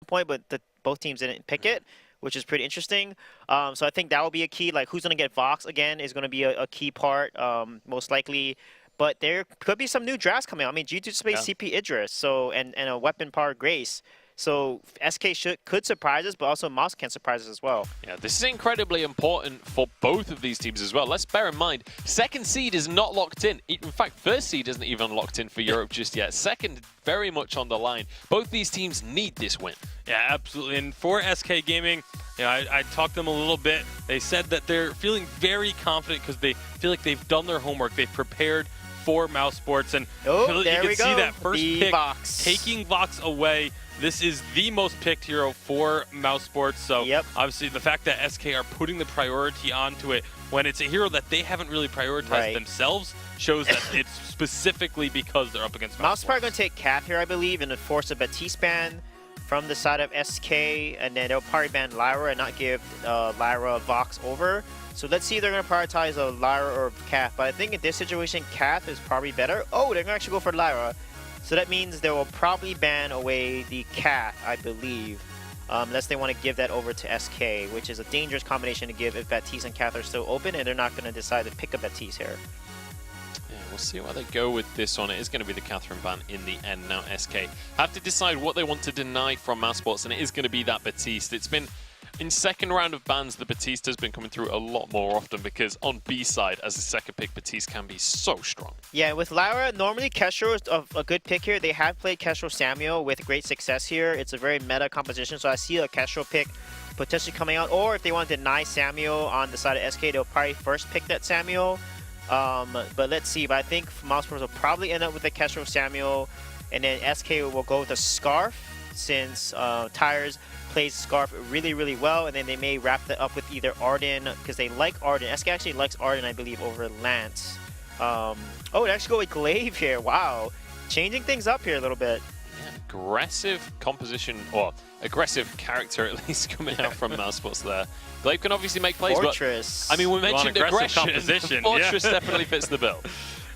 point, but both teams didn't pick it, which is pretty interesting. So I think that will be a key. Like, who's going to get Vox again is going to be a key part, most likely. But there could be some new drafts coming out. I mean, G2 just plays CP Idris, so and a weapon power Grace. So SK could surprise us, but also Mouse can surprise us as well. Yeah, this is incredibly important for both of these teams as well. Let's bear in mind, second seed is not locked in. In fact, first seed isn't even locked in for Europe just yet. Second, very much on the line. Both these teams need this win. Yeah, absolutely. And for SK Gaming, you know, I talked to them a little bit. They said that they're feeling very confident because they feel like they've done their homework. They've prepared for Mousesports. And you can see that first pick, Vox. taking Vox away. This is the most picked hero for Mousesports, so obviously the fact that SK are putting the priority onto it when it's a hero that they haven't really prioritized themselves shows that it's specifically because they're up against Mousesports. Mousesports are going to take Cap here, I believe, and force a Baptiste ban from the side of SK, and then they'll probably ban Lyra and not give Lyra Vox over. So let's see if they're going to prioritize a Lyra or Cap, but I think in this situation, Cap is probably better. Oh, they're going to actually go for Lyra. So that means they will probably ban away the Cat, I believe, unless they want to give that over to SK, which is a dangerous combination to give if Baptiste and Cath are still open, and they're not going to decide to pick up Baptiste here. Yeah, we'll see where they go with this one. It is going to be the Catherine ban in the end. Now SK have to decide what they want to deny from Mousesports, and it is going to be that Baptiste. It's been... In second round of bans, the Baptiste has been coming through a lot more often because on B side, as a second pick, Baptiste can be so strong. Yeah, with Lyra, normally Kestrel is a good pick here. They have played Kestrel Samuel with great success here. It's a very meta composition, so I see a Kestrel pick potentially coming out. Or if they want to deny Samuel on the side of SK, they'll probably first pick that Samuel. But let's see. But I think Mousesports will probably end up with the Kestrel Samuel, and then SK will go with a Scarf since Tires plays Scarf really, really well, and then they may wrap that up with either Arden, because they like Arden. SK actually likes Arden, I believe, over Lance. Oh, they actually go with Glaive here. Wow. Changing things up here a little bit. Yeah, aggressive composition, or aggressive character at least coming out from Mousesports there. Glaive can obviously make plays, Fortress. but I mean, we mentioned aggression. Composition. Fortress definitely fits the bill.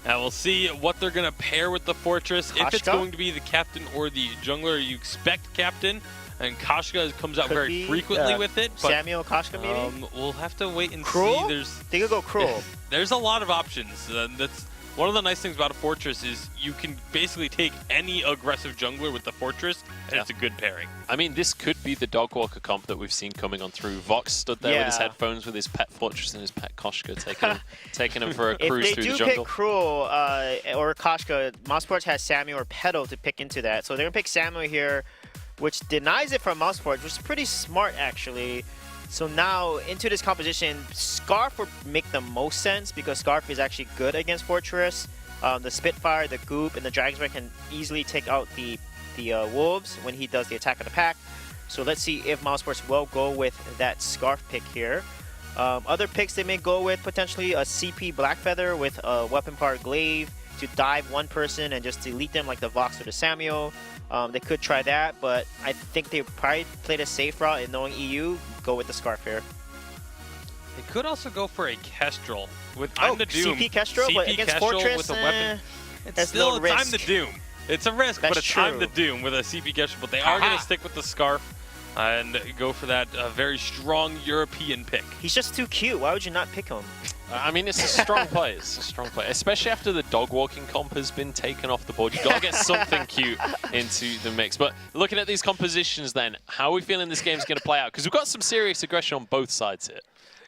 Now we'll see what they're going to pair with the Fortress. Koshka? If it's going to be the Captain or the Jungler, you expect Captain. And Koshka comes out very frequently with it. But, Samuel, Koshka maybe? We'll have to wait and Cruel? see. They could go Cruel. There's a lot of options. That's one of the nice things about a Fortress is you can basically take any aggressive jungler with the Fortress, and it's a good pairing. I mean, this could be the Dogwalker comp that we've seen coming on through. Vox stood there with his headphones with his pet Fortress and his pet Koshka, taking him for a cruise through the jungle. If they do pick Cruel or Koshka, Mousesports has Samuel or Petal to pick into that. So they're going to pick Samuel here, which denies it from Mousesports, which is pretty smart, actually. So now, into this composition, Scarf would make the most sense because Scarf is actually good against Fortress. The Spitfire, the Goop, and the Dragon's Breath can easily take out the Wolves when he does the attack of the pack. So let's see if Mousesports will go with that Scarf pick here. Other picks they may go with, potentially a CP Blackfeather with a weapon powered Glaive to dive one person and just delete them like the Vox or the Samuel. They could try that, but I think they probably played a safe route in knowing EU, go with the Scarf here. They could also go for a Kestrel with I'm the Doom. CP Kestrel, but against Kestrel Fortress, with a weapon. It's still risk. I'm the Doom. It's a risk, but it's I'm the Doom with a CP Kestrel. But they are going to stick with the Scarf and go for that very strong European pick. He's just too cute. Why would you not pick him? I mean, it's a strong play. It's a strong play, especially after the dog walking comp has been taken off the board. You've got to get something cute into the mix. But looking at these compositions then, how are we feeling this game's going to play out? Because we've got some serious aggression on both sides here.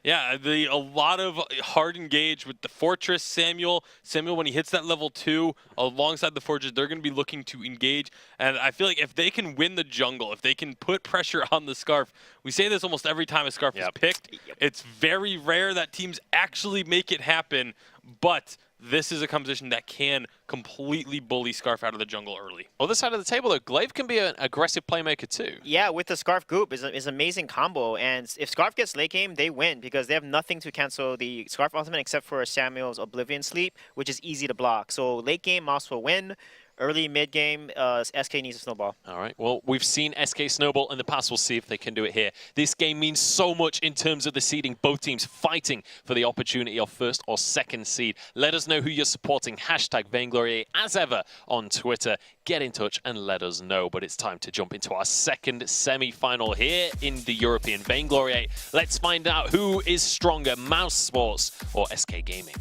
Yeah, a lot of hard engage with the Fortress, Samuel. Samuel, when he hits that level 2 alongside the Fortress, they're going to be looking to engage. And I feel like if they can win the jungle, if they can put pressure on the Scarf, we say this almost every time a Scarf is picked. It's very rare that teams actually make it happen, but this is a composition that can completely bully Scarf out of the jungle early. Other side of the table, though, Glaive can be an aggressive playmaker too. Yeah, with the Scarf Goop is an amazing combo. And if Scarf gets late game, they win because they have nothing to cancel the Scarf ultimate except for Samuel's Oblivion Sleep, which is easy to block. So late game, Mouse will win. early mid game, SK needs a snowball. All right, well, we've seen SK snowball in the past. We'll see if they can do it here. This game means so much in terms of the seeding. Both teams fighting for the opportunity of first or second seed. Let us know who you're supporting. Hashtag Vainglory8 as ever on Twitter. Get in touch and let us know. But it's time to jump into our second semi-final here in the European Vainglory8. Let's find out who is stronger, Mousesports or SK Gaming.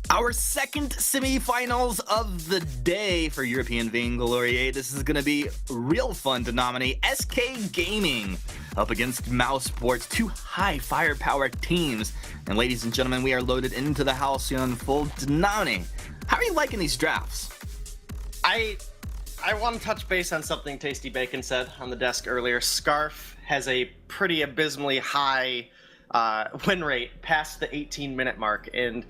Our second semifinals of the day for European Vainglory8. This is going to be real fun to nominate SK Gaming up against Mousesports, two high firepower teams. And ladies and gentlemen, we are loaded into the house here on full to nominate. How are you liking these drafts? I want to touch base on something Tasty Bacon said on the desk earlier. Scarf has a pretty abysmally high win rate past the 18-minute mark, and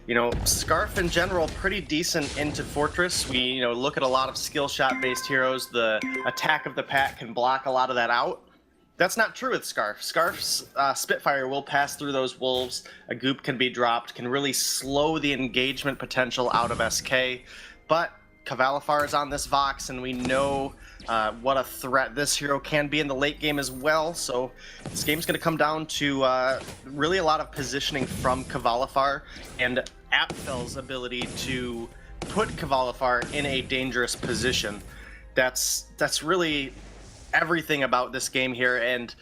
you know, Scarf in general pretty decent into Fortress. We look at a lot of skill shot based heroes. The attack of the pack can block a lot of that out. That's not true with Scarf. Scarf's Spitfire will pass through those wolves. A goop can be dropped, can really slow the engagement potential out of SK. But Cavalifar is on this Vox, and we know what a threat this hero can be in the late game as well. So this game's going to come down to really a lot of positioning from Cavalifar and Apfel's ability to put Cavalifar in a dangerous position. That's really everything about this game here. And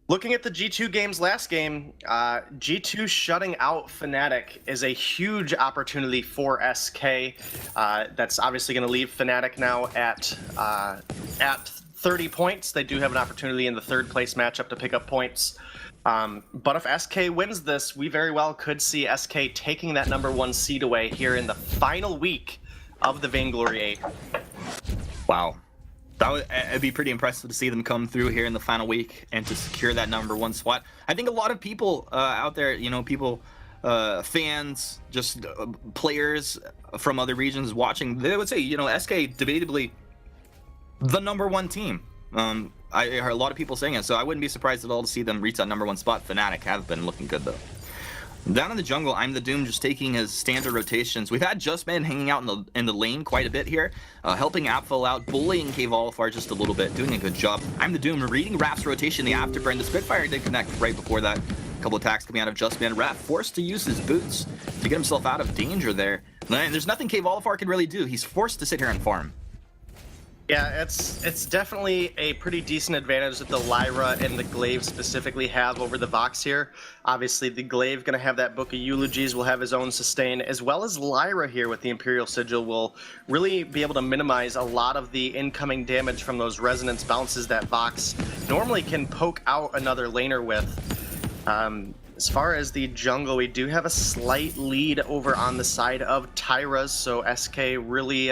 looking at the G2 games last game, G2 shutting out Fnatic is a huge opportunity for SK. That's obviously going to leave Fnatic now at 30 points. They do have an opportunity in the third place matchup to pick up points. But if SK wins this, we very well could see SK taking that #1 seed away here in the final week of the Vainglory8. Wow. It'd be pretty impressive to see them come through here in the final week and to secure that #1 spot. I think a lot of people out there, people, fans, just players from other regions watching, they would say, SK debatably the #1 team. I heard a lot of people saying it, so I wouldn't be surprised at all to see them reach that #1 spot. Fnatic have been looking good though. Down in the jungle, I'm the Doom just taking his standard rotations. We've had Justman hanging out in the lane quite a bit here, helping Apfel out, bullying Cavalifar just a little bit, doing a good job. I'm the Doom reading Raph's rotation, the afterburn. The Spitfire did connect right before that. A couple attacks coming out of Justman. Raph forced to use his boots to get himself out of danger there. And there's nothing Cavalifar can really do. He's forced to sit here and farm. Yeah, it's definitely a pretty decent advantage that the Lyra and the Glaive specifically have over the Vox here. Obviously, the Glaive going to have that Book of Eulogies, will have his own sustain, as well as Lyra here with the Imperial Sigil will really be able to minimize a lot of the incoming damage from those Resonance bounces that Vox normally can poke out another laner with. As far as the jungle, we do have a slight lead over on the side of Tyra's, so SK really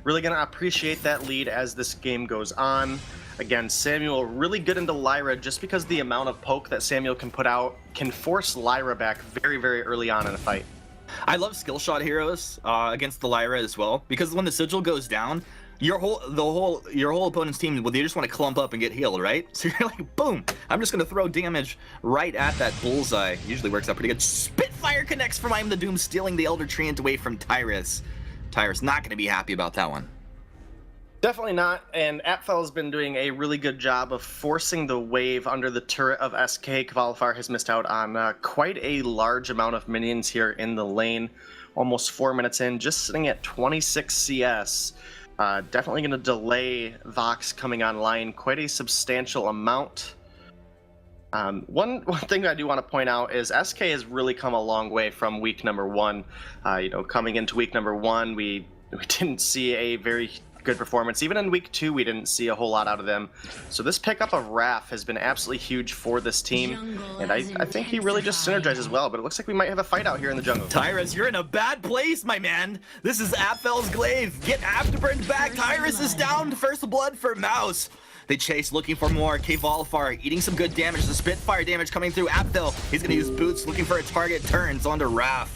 going to appreciate that lead as this game goes on. Again, Samuel really good into Lyra just because the amount of poke that Samuel can put out can force Lyra back very, very early on in a fight. I love skill shot heroes against the Lyra as well, because when the sigil goes down, your whole opponent's team, well, they just want to clump up and get healed, right? So you're like, boom, I'm just going to throw damage right at that bullseye. Usually works out pretty good. Spitfire connects from I'm the Doom, stealing the Elder Treant away from Tyrus. Tyrus not going to be happy about that one. Definitely not, and Apfel has been doing a really good job of forcing the wave under the turret of SK. Cavalifar has missed out on quite a large amount of minions here in the lane. Almost 4 minutes in, just sitting at 26 CS. Definitely going to delay Vox coming online quite a substantial amount. One thing I do want to point out is SK has really come a long way from week #1. Coming into week #1, we didn't see a very good performance. Even in week 2, we didn't see a whole lot out of them. So this pickup of Raph has been absolutely huge for this team, and I think he really just synergizes well, but it looks like we might have a fight out here in the jungle. Tyrus, you're in a bad place, my man. This is Apfel's Glaive. Get Afterburned back. Tyrus is down. First blood for Mouse. They chase, looking for more. Cavalifar eating some good damage. The Spitfire damage coming through. Apfel, he's going to use boots, looking for a target. Turns onto Raph.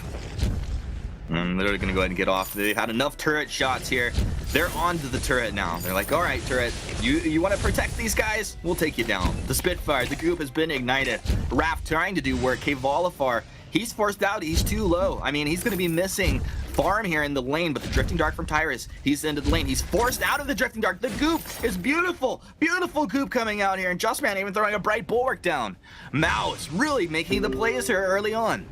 And they're going to go ahead and get off. They had enough turret shots here. They're onto the turret now. They're like, all right, turret, you want to protect these guys? We'll take you down. The Spitfire, the goop has been ignited. Raph trying to do work. Cavalifar, he's forced out. He's too low. I mean, he's going to be missing farm here in the lane, but the Drifting Dark from Tyrus, he's into the lane. He's forced out of the Drifting Dark. The goop is beautiful. Beautiful goop coming out here, and Justman even throwing a bright bulwark down. Mouse really making the plays here early on.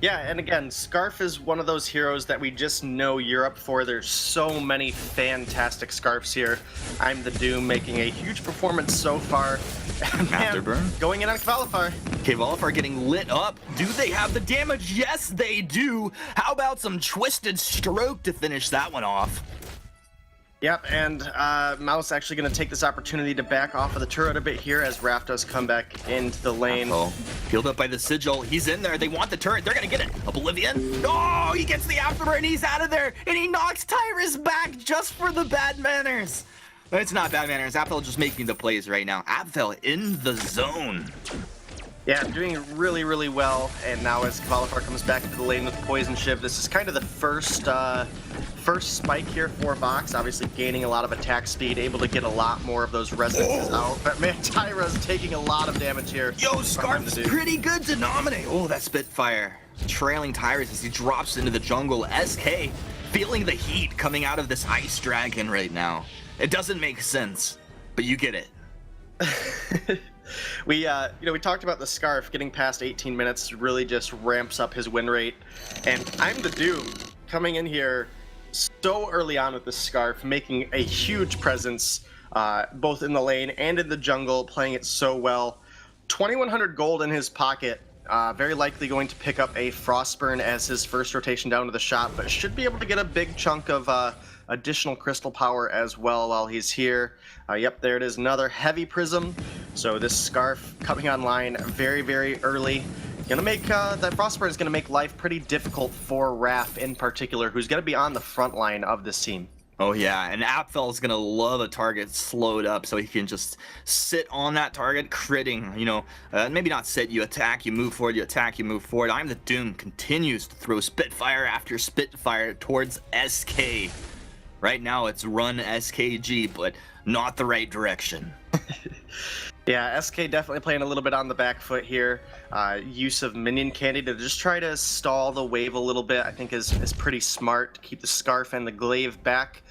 Yeah, and again, Scarf is one of those heroes that we just know Europe for. There's so many fantastic Scarfs here. I'm the Doom making a huge performance so far. Afterburn. Going in on Kvalifar. Kvalifar getting lit up. Do they have the damage? Yes, they do. How about some Twisted Stroke to finish that one off? Yep, and Mouse actually going to take this opportunity to back off of the turret a bit here as Raph does come back into the lane. Healed up by the Sigil. He's in there. They want the turret. They're going to get it. Oblivion. Oh, he gets the afterburn. He's out of there. And he knocks Tyrus back just for the bad manners. It's not bad manners. Apfel just making the plays right now. Apfel in the zone. Yeah, doing really, really well. And now as Kvalifar comes back into the lane with Poison Shiv, this is kind of the first spike here for Vox, obviously gaining a lot of attack speed, able to get a lot more of those resonances out. But man, Tyra's taking a lot of damage here. Yo, Scarf's pretty good to nominate. Oh, that Spitfire trailing Tyrus as he drops into the jungle. SK feeling the heat coming out of this Ice Dragon right now. It doesn't make sense, but you get it. We talked about the Scarf getting past 18 minutes really just ramps up his win rate. And I'm the Doom coming in here so early on with the Scarf, making a huge presence both in the lane and in the jungle, playing it so well. 2,100 gold in his pocket, very likely going to pick up a Frostburn as his first rotation down to the shop, but should be able to get a big chunk of additional crystal power as well while he's here. Yep, there it is, another heavy prism. So this Scarf coming online very, very early. Gonna make that Frostburn is gonna make life pretty difficult for Raph in particular, who's gonna be on the front line of this team. Oh yeah, and Apfel's gonna love a target slowed up so he can just sit on that target, critting, you know, maybe not sit, you attack, you move forward, you attack, you move forward. I'm the Doom continues to throw Spitfire after Spitfire towards SK. Right now it's run SKG, but not the right direction. Yeah, SK definitely playing a little bit on the back foot here. Use of minion candy to just try to stall the wave a little bit, I think is pretty smart to keep the Scarf and the Glaive back.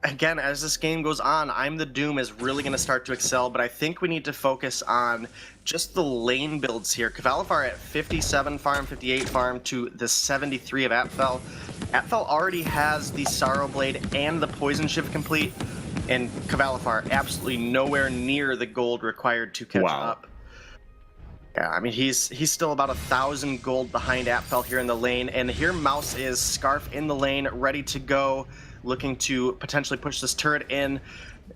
Again, as this game goes on, I'm the Doom is really going to start to excel, but I think we need to focus on just the lane builds here. Kvalifar at 57 farm, 58 farm to the 73 of Apfel. Apfel already has the Sorrow Blade and the Poison Shiv complete, and Kvalifar absolutely nowhere near the gold required to catch up. Yeah, I mean, he's still about 1,000 gold behind Apfel here in the lane, and here Mouse is, Scarf in the lane, ready to go, looking to potentially push this turret in.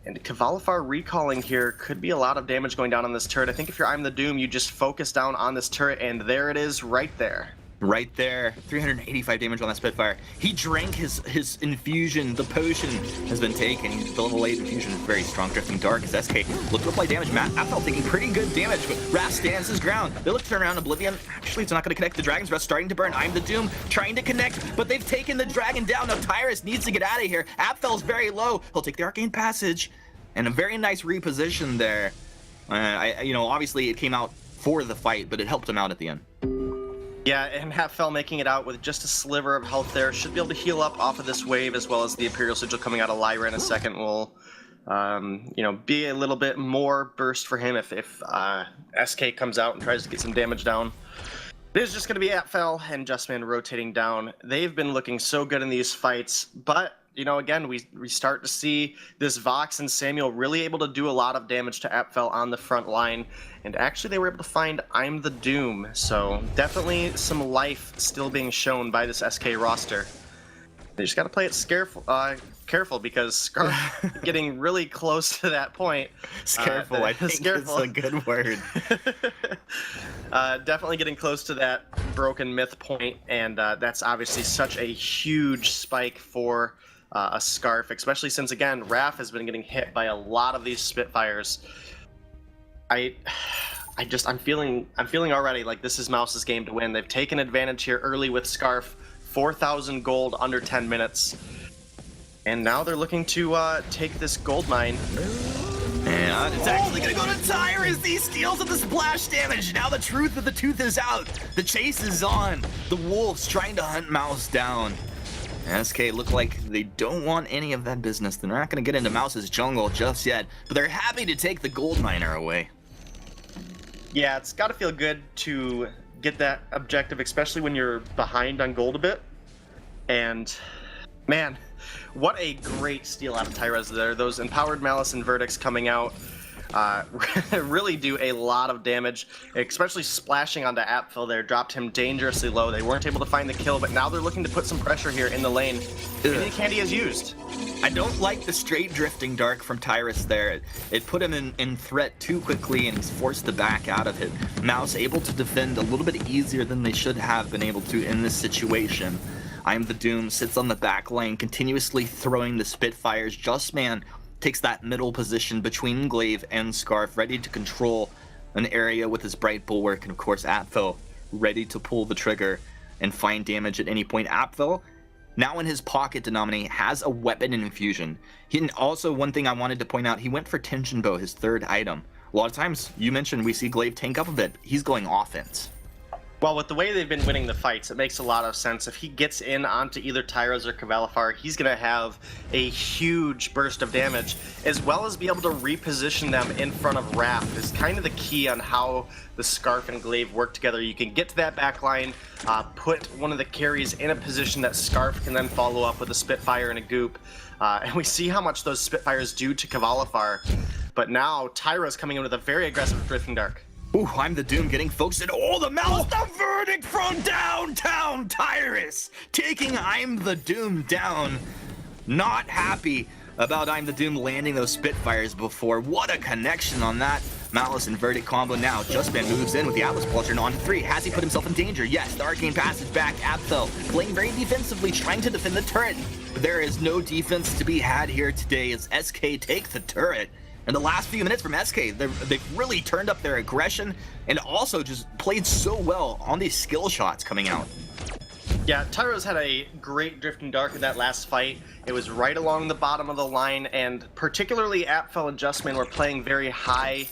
And Kvalifar recalling here could be a lot of damage going down on this turret. I think if you're I'm the Doom, you just focus down on this turret, and there it is right there. Right there, 385 damage on that Spitfire. He drank his infusion. The potion has been taken. The level 8 infusion is very strong. Drifting Dark as SK look to apply damage. Apfel taking pretty good damage, but Raph stands his ground. They look to turn around Oblivion. Actually, it's not going to connect. The Dragon's Breath starting to burn. I'm the Doom trying to connect, but they've taken the Dragon down. Now Tyrus needs to get out of here. Apfel's very low. He'll take the Arcane Passage, and a very nice reposition there. Obviously it came out for the fight, but it helped him out at the end. Yeah, and Apfel making it out with just a sliver of health there. Should be able to heal up off of this wave, as well as the Imperial Sigil coming out of Lyra in a second will, be a little bit more burst for him if SK comes out and tries to get some damage down. It is just going to be Apfel and Justman rotating down. They've been looking so good in these fights, but again, we start to see this Vox and Samuel really able to do a lot of damage to Apfel on the front line, and actually they were able to find I'm the Doom, so definitely some life still being shown by this SK roster. They just got to play it careful because Scarf getting really close to that point. Scareful, I think it's a good word. Definitely getting close to that broken myth point, and that's obviously such a huge spike for a Scarf, especially since again Raph has been getting hit by a lot of these Spitfires. I'm feeling already like this is Mouse's game to win. They've taken advantage here early with Scarf, 4,000 gold under 10 minutes, and now they're looking to take this gold mine. And it's actually gonna go to Tyrus. He steals with the splash damage. Now the truth of the tooth is out. The chase is on. The wolves trying to hunt Mouse down. SK look like they don't want any of that business. They're not gonna get into Mouse's jungle just yet, but they're happy to take the gold miner away. Yeah, it's got to feel good to get that objective, especially when you're behind on gold a bit. And man, what a great steal out of Tyrus there. Those empowered Malice and Verdicts coming out really do a lot of damage, especially splashing onto Apfel there. Dropped him dangerously low. They weren't able to find the kill, but now they're looking to put some pressure here in the lane. Any candy is used. I don't like the straight drifting dark from Tyrus there. It put him in threat too quickly, and he's forced to back out of it. Mouse able to defend a little bit easier than they should have been able to in this situation. I'm the Doom sits on the back lane, continuously throwing the Spitfires. Justman takes that middle position between Glaive and Scarf, ready to control an area with his Bright Bulwark, and of course Apfel ready to pull the trigger and find damage at any point. Apfel, now in his pocket, Denominate, has a weapon infusion. And also, one thing I wanted to point out, he went for Tension Bow, his third item. A lot of times, you mentioned we see Glaive tank up a bit. He's going offense. Well, with the way they've been winning the fights, it makes a lot of sense. If he gets in onto either Tyrus or Cavalifar, he's going to have a huge burst of damage, as well as be able to reposition them in front of Wrath is kind of the key on how the Scarf and Glaive work together. You can get to that back line, put one of the carries in a position that Scarf can then follow up with a Spitfire and a Goop. And we see how much those Spitfires do to Cavalifar. But now, Tyrus coming in with a very aggressive Drifting Dark. Ooh, I'm the Doom getting focused in. Oh, the Malice, the Verdict from downtown Tyrus, taking I'm the Doom down. Not happy about I'm the Doom landing those Spitfires before. What a connection on that Malice and Verdict combo. Now, Justman moves in with the Atlas Pulsar on 3. Has he put himself in danger? Yes, the Arcane Passage back. Apfel playing very defensively, trying to defend the turret. But there is no defense to be had here today as SK take the turret. In the last few minutes from SK, they've really turned up their aggression and also just played so well on these skill shots coming out. Yeah, Tyrus had a great Drifting Dark in that last fight. It was right along the bottom of the line, and particularly Apfel and Justman were playing very high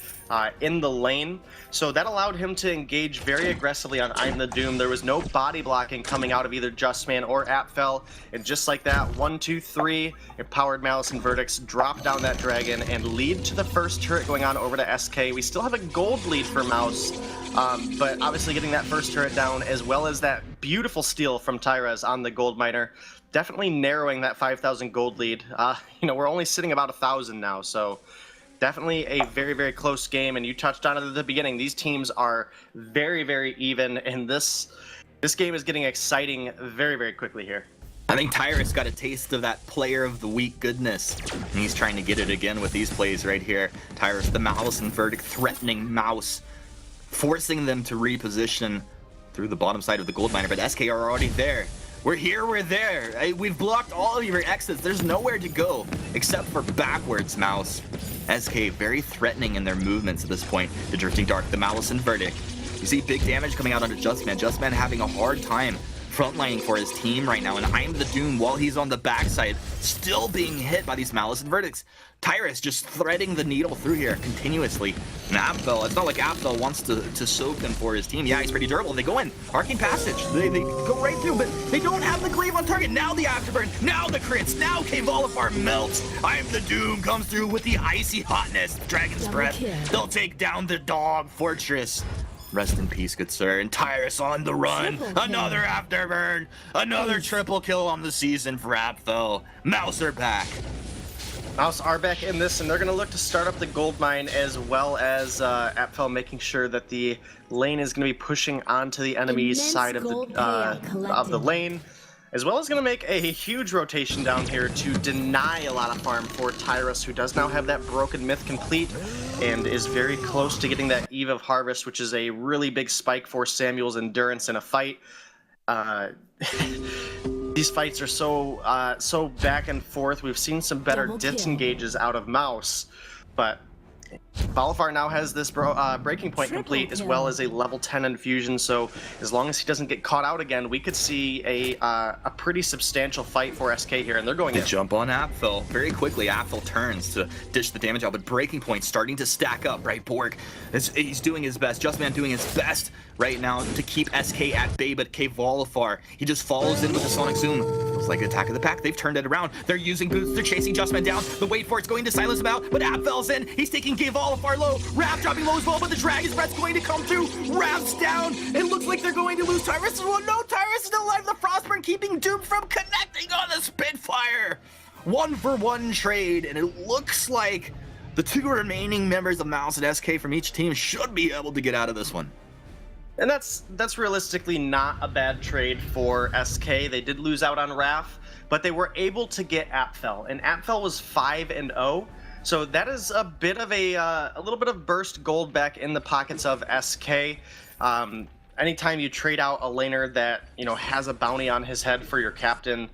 in the lane, so that allowed him to engage very aggressively on I'm the Doom. There was no body blocking coming out of either Justman or Apfel, and just like that, 1, 2, 3, empowered Malice and Verdicts drop down that dragon and lead to the first turret going on over to SK. We still have a gold lead for Mouse, but obviously getting that first turret down, as well as that beautiful steal from Tyrus on the gold miner, definitely narrowing that 5,000 gold lead. You know, we're only sitting about 1,000 now, so definitely a very, very close game. And you touched on it at the beginning. These teams are very, very even, and this game is getting exciting very, very quickly here. I think Tyrus got a taste of that player of the week goodness, and he's trying to get it again with these plays right here. Tyrus, the Malice and Verdict threatening Mouse, forcing them to reposition through the bottom side of the gold miner, but SK are already there. We're here, we're there. We've blocked all of your exits. There's nowhere to go except for backwards, Mouse. SK very threatening in their movements at this point. The Drifting Dark, the Malice and Verdict. You see big damage coming out onto Justman. Justman having a hard time frontlining for his team right now, and I'm the Doom while he's on the backside, still being hit by these Malice and Verdicts. Tyrus just threading the needle through here continuously. And Apfel, it's not like Apfel wants to soak them for his team. Yeah, he's pretty durable. They go in. Arcane Passage. They go right through, but they don't have the Glaive on target. Now the Afterburn. Now the crits. Now Cavalifar melts. I'm the Doom comes through with the icy hotness. Dragon's Breath. They'll take down the Dog Fortress. Rest in peace, good sir. And Tyrus on the run. Another Afterburn. Another triple kill on the season for Apfel. Mouse are back. Mouse are back in this, and they're going to look to start up the gold mine, as well as Apfel making sure that the lane is going to be pushing onto the enemy's side of the lane, as well as going to make a huge rotation down here to deny a lot of farm for Tyrus, who does now have that Broken Myth complete and is very close to getting that Eve of Harvest, which is a really big spike for Samuel's endurance in a fight. These fights are so back and forth. We've seen some better disengages out of Mouse, but Balafar now has this breaking point complete as well as a level 10 infusion, so as long as he doesn't get caught out again, we could see a pretty substantial fight for SK here, and they're going The in. jump on Apfel. Very quickly, Apfel turns to dish the damage out, but breaking point starting to stack up, right? Borg, he's doing his best. Justman doing his best right now to keep SK at bay, but Kvalifar, he just follows in with the Sonic Zoom. Looks like an attack of the pack. They've turned it around. They're using boots. They're chasing Justman down. The wait for it's going to silence him out, but Apfel's in. He's taking Kvalifar low. Raph dropping low as well, but the Dragon's Breath's going to come through. Raph's down. It looks like they're going to lose Tyrus as well. No, Tyrus is still alive. The Frostburn keeping Doom from connecting on the Spitfire. 1-for-1 trade, and it looks like the two remaining members of Mouse and SK from each team should be able to get out of this one. And that's realistically not a bad trade for SK. They did lose out on Raph, but they were able to get Apfel, and Apfel was 5-0. So that is a bit of a little bit of burst gold back in the pockets of SK. Anytime you trade out a laner that has a bounty on his head for your captain,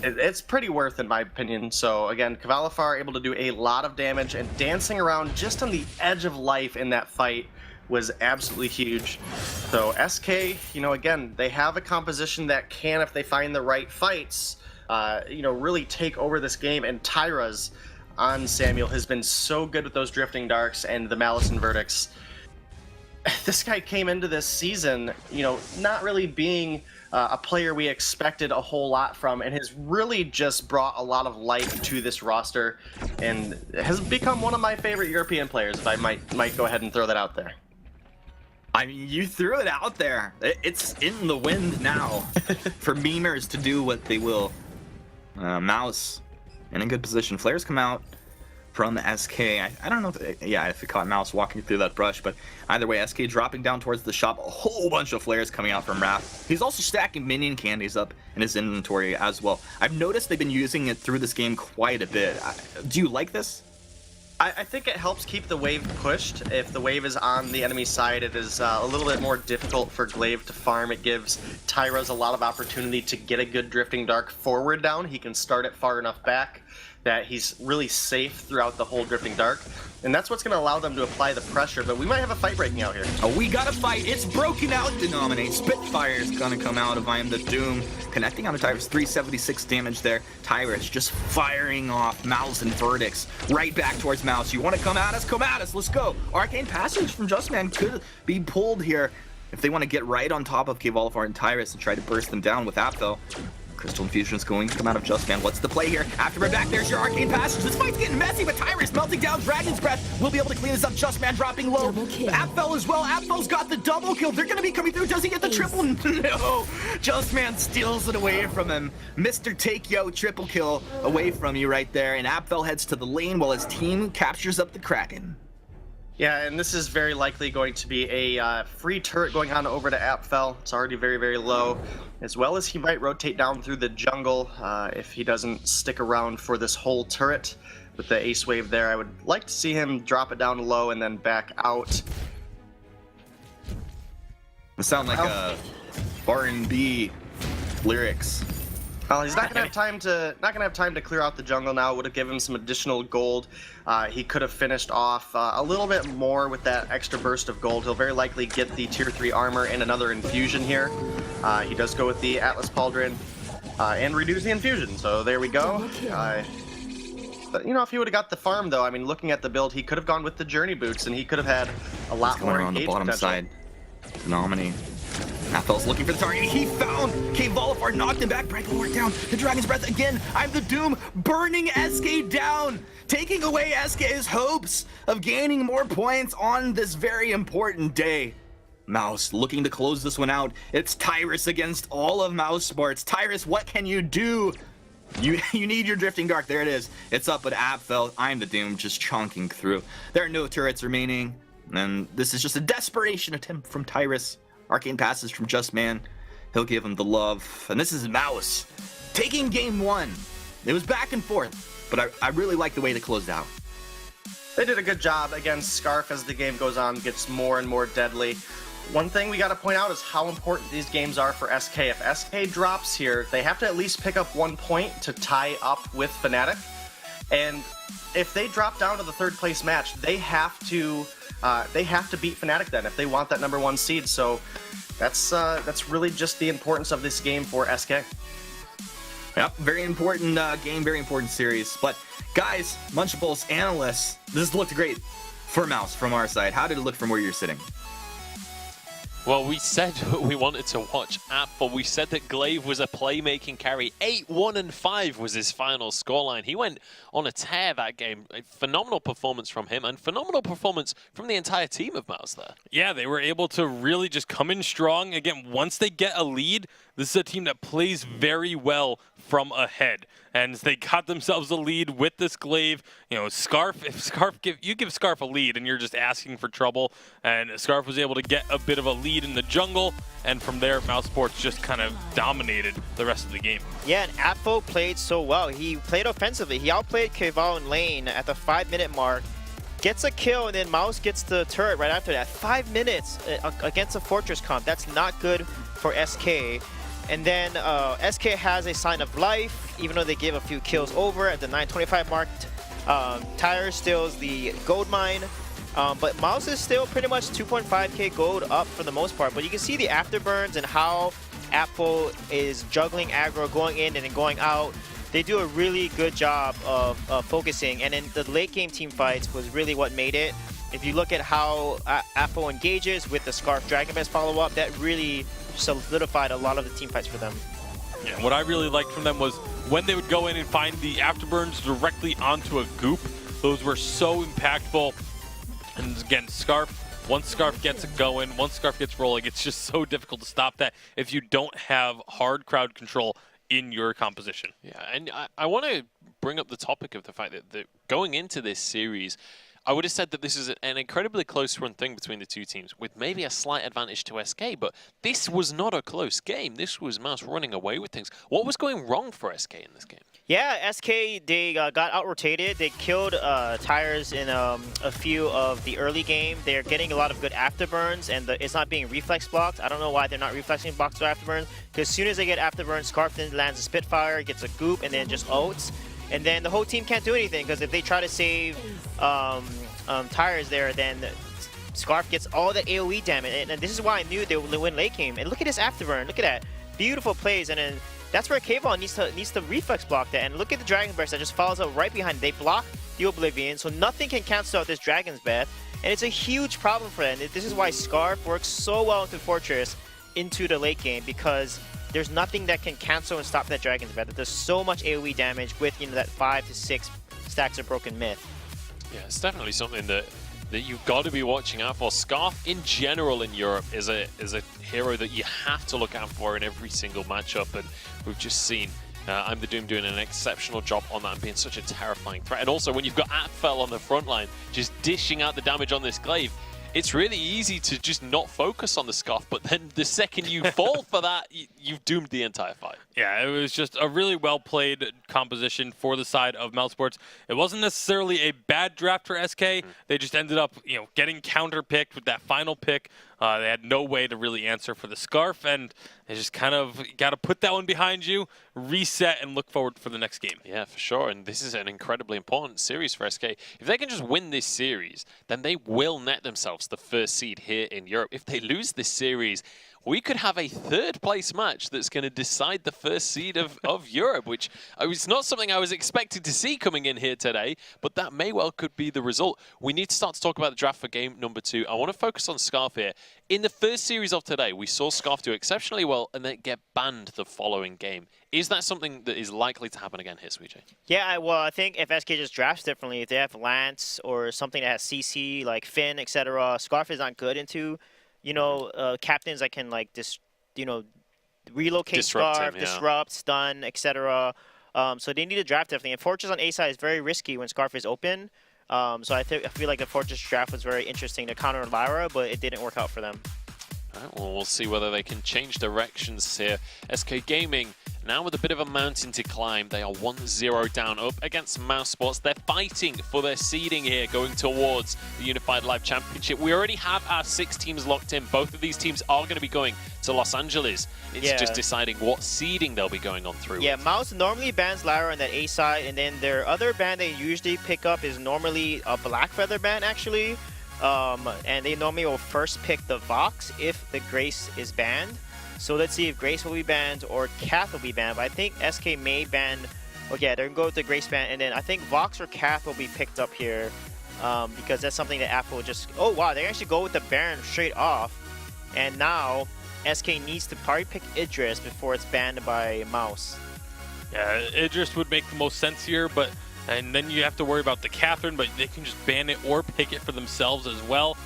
it's pretty worth, in my opinion. So again, Kvalifar able to do a lot of damage and dancing around just on the edge of life in that fight was absolutely huge. So SK, again, they have a composition that can, if they find the right fights, really take over this game. And Tyra's on Samuel has been so good with those drifting darks and the malice and verdicts. This guy came into this season, not really being a player we expected a whole lot from, and has really just brought a lot of life to this roster, and has become one of my favorite European players, if I might go ahead and throw that out there. I mean, you threw it out there. It's in the wind now for memers to do what they will. Mouse in a good position. Flares come out from SK. I don't know if it caught Mouse walking through that brush, but either way, SK dropping down towards the shop. A whole bunch of flares coming out from Raph. He's also stacking minion candies up in his inventory as well. I've noticed they've been using it through this game quite a bit. Do you like this? I think it helps keep the wave pushed. If the wave is on the enemy side, it is a little bit more difficult for Glaive to farm. It gives Tyraz a lot of opportunity to get a good Drifting Dark forward down. He can start it far enough back that he's really safe throughout the whole Drifting Dark. And that's what's going to allow them to apply the pressure. But we might have a fight breaking out here. Oh, we got a fight. It's broken out. Denominate. Spitfire's going to come out of I Am the Doom. Connecting on to Tyrus. 376 damage there. Tyrus just firing off Malice and Verdicts right back towards Mouse. You want to come at us? Come at us. Let's go. Arcane Passage from Justman could be pulled here if they want to get right on top of Kvalifar and Tyrus and try to burst them down with Apfel. Crystal Infusion is going to come out of Justman. What's the play here? Afterburn back, there's your Arcane Passage. This fight's getting messy, but Tyrus melting down Dragon's Breath will be able to clean this up. Justman dropping low. Apfel as well. Apfel's got the double kill. They're going to be coming through. Does he get the triple? No. Justman steals it away from him. Mr. Take Yo triple kill away from you right there. And Apfel heads to the lane while his team captures up the Kraken. Yeah, and this is very likely going to be a free turret going on over to Apfel. It's already very, very low. As well as he might rotate down through the jungle if he doesn't stick around for this whole turret. With the ace wave there, I would like to see him drop it down low and then back out. It sounds like a R&B lyrics. Well, he's not gonna have time to clear out the jungle now. Would have given him some additional gold. He could have finished off a little bit more with that extra burst of gold. He'll very likely get the tier 3 armor and another infusion here. He does go with the Atlas Pauldron and reduce the infusion. So there we go. But, if he would have got the farm though, I mean, looking at the build, he could have gone with the journey boots and he could have had a lot more on the engage bottom potential. side. Nominee. Apfel's looking for the target. He found Kvalifar, knocked him back. Break work down. The Dragon's Breath again. I'm the Doom, burning SK down, taking away SK's hopes of gaining more points on this very important day. Mouse looking to close this one out. It's Tyrus against all of Mousesports. Tyrus, what can you do? You need your Drifting Dark. There it is. It's up at Apfel. I'm the Doom, just chunking through. There are no turrets remaining. And this is just a desperation attempt from Tyrus. Arcane Passage from Justman. He'll give him the love. And this is Mouse taking game one. It was back and forth, but I really like the way they closed out. They did a good job against Scarf as the game goes on, gets more and more deadly. One thing we got to point out is how important these games are for SK. If SK drops here, they have to at least pick up 1 point to tie up with Fnatic. And if they drop down to the third place match, they have to beat Fnatic then if they want that #1 seed. So that's really just the importance of this game for SK. Yep, very important game, very important series. But guys, Munchables, analysts, this looked great for Mouse from our side. How did it look from where you're sitting? Well, we said we wanted to watch Apple. We said that Glaive was a playmaking carry. 8-1-5 was his final scoreline. He went on a tear that game. A phenomenal performance from him and phenomenal performance from the entire team of Mouse there. Yeah, they were able to really just come in strong. Again, once they get a lead, this is a team that plays very well from ahead. And they got themselves a lead with this Glaive. You know, Scarf, if Scarf you give Scarf a lead and you're just asking for trouble. And Scarf was able to get a bit of a lead in the jungle. And from there, Mousesports just kind of dominated the rest of the game. Yeah, and Appo played so well. He played offensively. He outplayed Keval in lane at the 5-minute mark. Gets a kill, and then Mouse gets the turret right after that. 5 minutes against a Fortress comp. That's not good for SK. And then SK has a sign of life, even though they gave a few kills over at the 9:25 mark. Tire steals the gold mine, but Mouse is still pretty much 2.5k gold up for the most part. But you can see the afterburns and how Apple is juggling aggro, going in and then going out. They do a really good job of focusing, and then the late game team fights was really what made it. If you look at how Apple engages with the Scarf Dragon Best follow-up, that really solidified a lot of the team fights for them. Yeah, what I really liked from them was when they would go in and find the afterburns directly onto a goop. Those were so impactful. And again, Scarf, once Scarf gets it going, once Scarf gets rolling, it's just so difficult to stop that if you don't have hard crowd control in your composition. Yeah, and I want to bring up the topic of the fact that going into this series, I would have said that this is an incredibly close-run thing between the two teams, with maybe a slight advantage to SK, but this was not a close game. This was Mouse running away with things. What was going wrong for SK in this game? Yeah, SK, they got out-rotated. They killed Tires in a few of the early game. They're getting a lot of good afterburns, and it's not being reflex blocked. I don't know why they're not reflexing blocks or afterburns, because as soon as they get afterburns, Scarf then lands a Spitfire, gets a goop, and then just ults. And then the whole team can't do anything, because if they try to save Tires there, then Scarf gets all the AoE damage. And this is why I knew they would win late game. And look at this afterburn. Look at that. Beautiful plays. And then that's where Keval needs to reflex block that. And look at the Dragon Burst that just follows up right behind. They block the Oblivion, so nothing can cancel out this Dragon's Breath. And it's a huge problem for them. This is why Scarf works so well into Fortress into the late game, because there's nothing that can cancel and stop that Dragon's Breath. There's so much AoE damage with, you know, that 5 to 6 stacks of Broken Myth. Yeah, it's definitely something that you've got to be watching out for. Scarf in general in Europe is a hero that you have to look out for in every single matchup, and we've just seen I'm the Doom doing an exceptional job on that and being such a terrifying threat. And also when you've got Atfel on the front line just dishing out the damage on this Glaive, it's really easy to just not focus on the Scarf, but then the second you fall for that, you've doomed the entire fight. Yeah, it was just a really well-played composition for the side of Mousesports. It wasn't necessarily a bad draft for SK. They just ended up, you know, getting counter-picked with that final pick. They had no way to really answer for the Scarf, and they just kind of got to put that one behind you, reset, and look forward for the next game. Yeah, for sure, and this is an incredibly important series for SK. If they can just win this series, then they will net themselves the first seed here in Europe. If they lose this series, we could have a third-place match that's going to decide the first seed of Europe, which is not something I was expecting to see coming in here today, but that may well could be the result. We need to start to talk about the draft for game number 2. I want to focus on Scarf here. In the first series of today, we saw Scarf do exceptionally well and then get banned the following game. Is that something that is likely to happen again here, Sweetjay? Yeah, well, I think if SK just drafts differently, if they have Lance or something that has CC, like Finn, etc., Scarf is not good into, you know, captains that can, like, relocate Disrupt Scarf, him, yeah. disrupt, stun, etc. So they need to draft differently. And Fortress on A side is very risky when Scarf is open. So I feel like the Fortress draft was very interesting to counter Lyra, but it didn't work out for them. All right, well, we'll see whether they can change directions here. SK Gaming Now with a bit of a mountain to climb, they are 1-0 down up against Mousesports. They're fighting for their seeding here, going towards the Unified Live Championship. We already have our 6 teams locked in. Both of these teams are going to be going to Los Angeles. It's just deciding what seeding they'll be going on through. Yeah, with. Mouse normally bans Lyra on that A side, and then their other ban they usually pick up is normally a Black Feather ban, actually. And they normally will first pick the Vox if the Grace is banned. So let's see if Grace will be banned or Cath will be banned. But I think SK may ban. Okay, they're going to go with the Grace ban. And then I think Vox or Cath will be picked up here. Because that's something that Apple just... Oh, wow. They actually go with the Baron straight off. And now SK needs to probably pick Idris before it's banned by Mouse. Yeah, Idris would make the most sense here, but... And then you have to worry about the Catherine, but they can just ban it or pick it for themselves as well.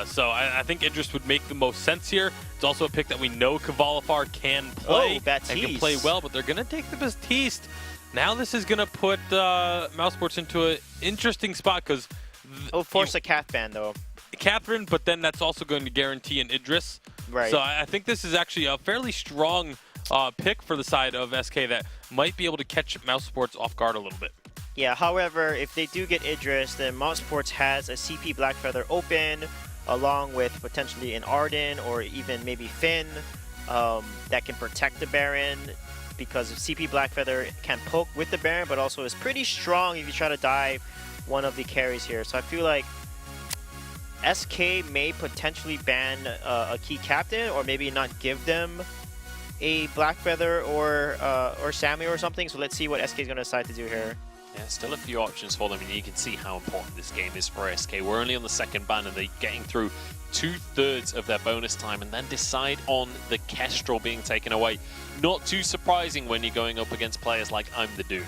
So I think Idris would make the most sense here. It's also a pick that we know Kvalifar can play and can play well, but they're going to take the Baptiste. Now this is going to put Mousesports into an interesting spot because... Oh, force a Cath ban, though. Catherine, but then that's also going to guarantee an Idris. Right. So I think this is actually a fairly strong pick for the side of SK that might be able to catch Mousesports off guard a little bit. Yeah, however, if they do get Idris, then Mousesports has a CP Black Feather open, along with potentially an Arden or even maybe Finn that can protect the Baron, because CP Black Feather can poke with the Baron, but also is pretty strong if you try to dive one of the carries here. So I feel like SK may potentially ban a key captain, or maybe not give them a Black Feather or Sammy or something. So let's see what SK is going to decide to do here. Yeah, still a few options for them, and you can see how important this game is for SK. We're only on the second ban, and they're getting through 2/3 of their bonus time, and then decide on the Kestrel being taken away. Not too surprising when you're going up against players like I'm the Dude.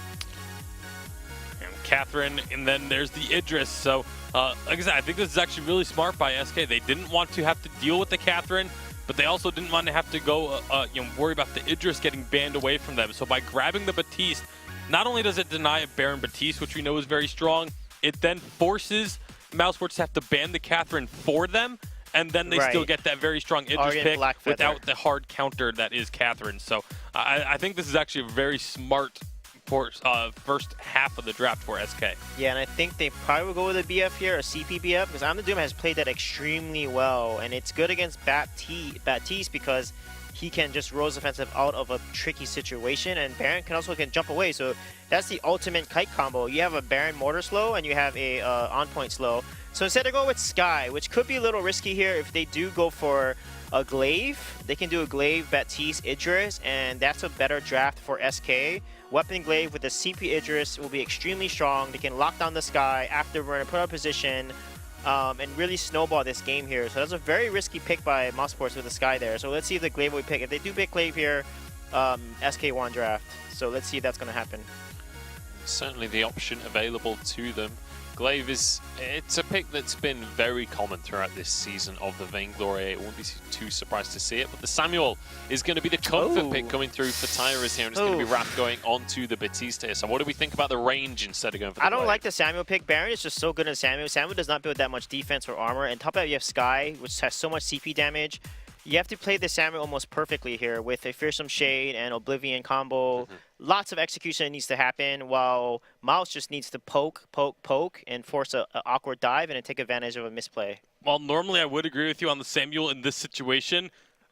And Catherine, and then there's the Idris. So, like I said, I think this is actually really smart by SK. They didn't want to have to deal with the Catherine, but they also didn't want to have to go, worry about the Idris getting banned away from them. So by grabbing the Baptiste, not only does it deny a Baron Baptiste, which we know is very strong, it then forces Mousesports to have to ban the Catherine for them, and then they still get that very strong Idris pick without the hard counter that is Catherine. So I think this is actually a very smart first half of the draft for SK. Yeah, and I think they probably will go with a BF here, a CP BF, because I'm the Doom has played that extremely well, and it's good against Baptiste because he can just Rose offensive out of a tricky situation, and Baron can jump away. So that's the ultimate kite combo. You have a Baron mortar slow, and you have a on point slow. So instead they go with Sky, which could be a little risky here. If they do go for a Glaive, they can do a Glaive, Baptiste, Idris, and that's a better draft for SK. Weapon Glaive with the CP Idris will be extremely strong. They can lock down the Sky after we're in a put up position. And really snowball this game here. So that's a very risky pick by Mousesports with the Sky there. So let's see if the Glaive will pick. If they do pick Glaive here, SK1 draft. So let's see if that's going to happen. Certainly the option available to them. Glaive it's a pick that's been very common throughout this season of the Vainglory8. I won't be too surprised to see it, but the Samuel is going to be the comfort pick coming through for Tyrus here, and it's going to be Raph going onto the Batista here. So what do we think about the range instead of going for the I don't Glaive? like the Samuel pick. Baron is just so good in Samuel. Samuel does not build that much defense or armor, and top of that you have Sky, which has so much CP damage. You have to play the Samuel almost perfectly here with a Fearsome Shade and Oblivion combo. Lots of execution needs to happen, while Mouse just needs to poke, and force an awkward dive and then take advantage of a misplay. Well, normally I would agree with you on the Samuel in this situation.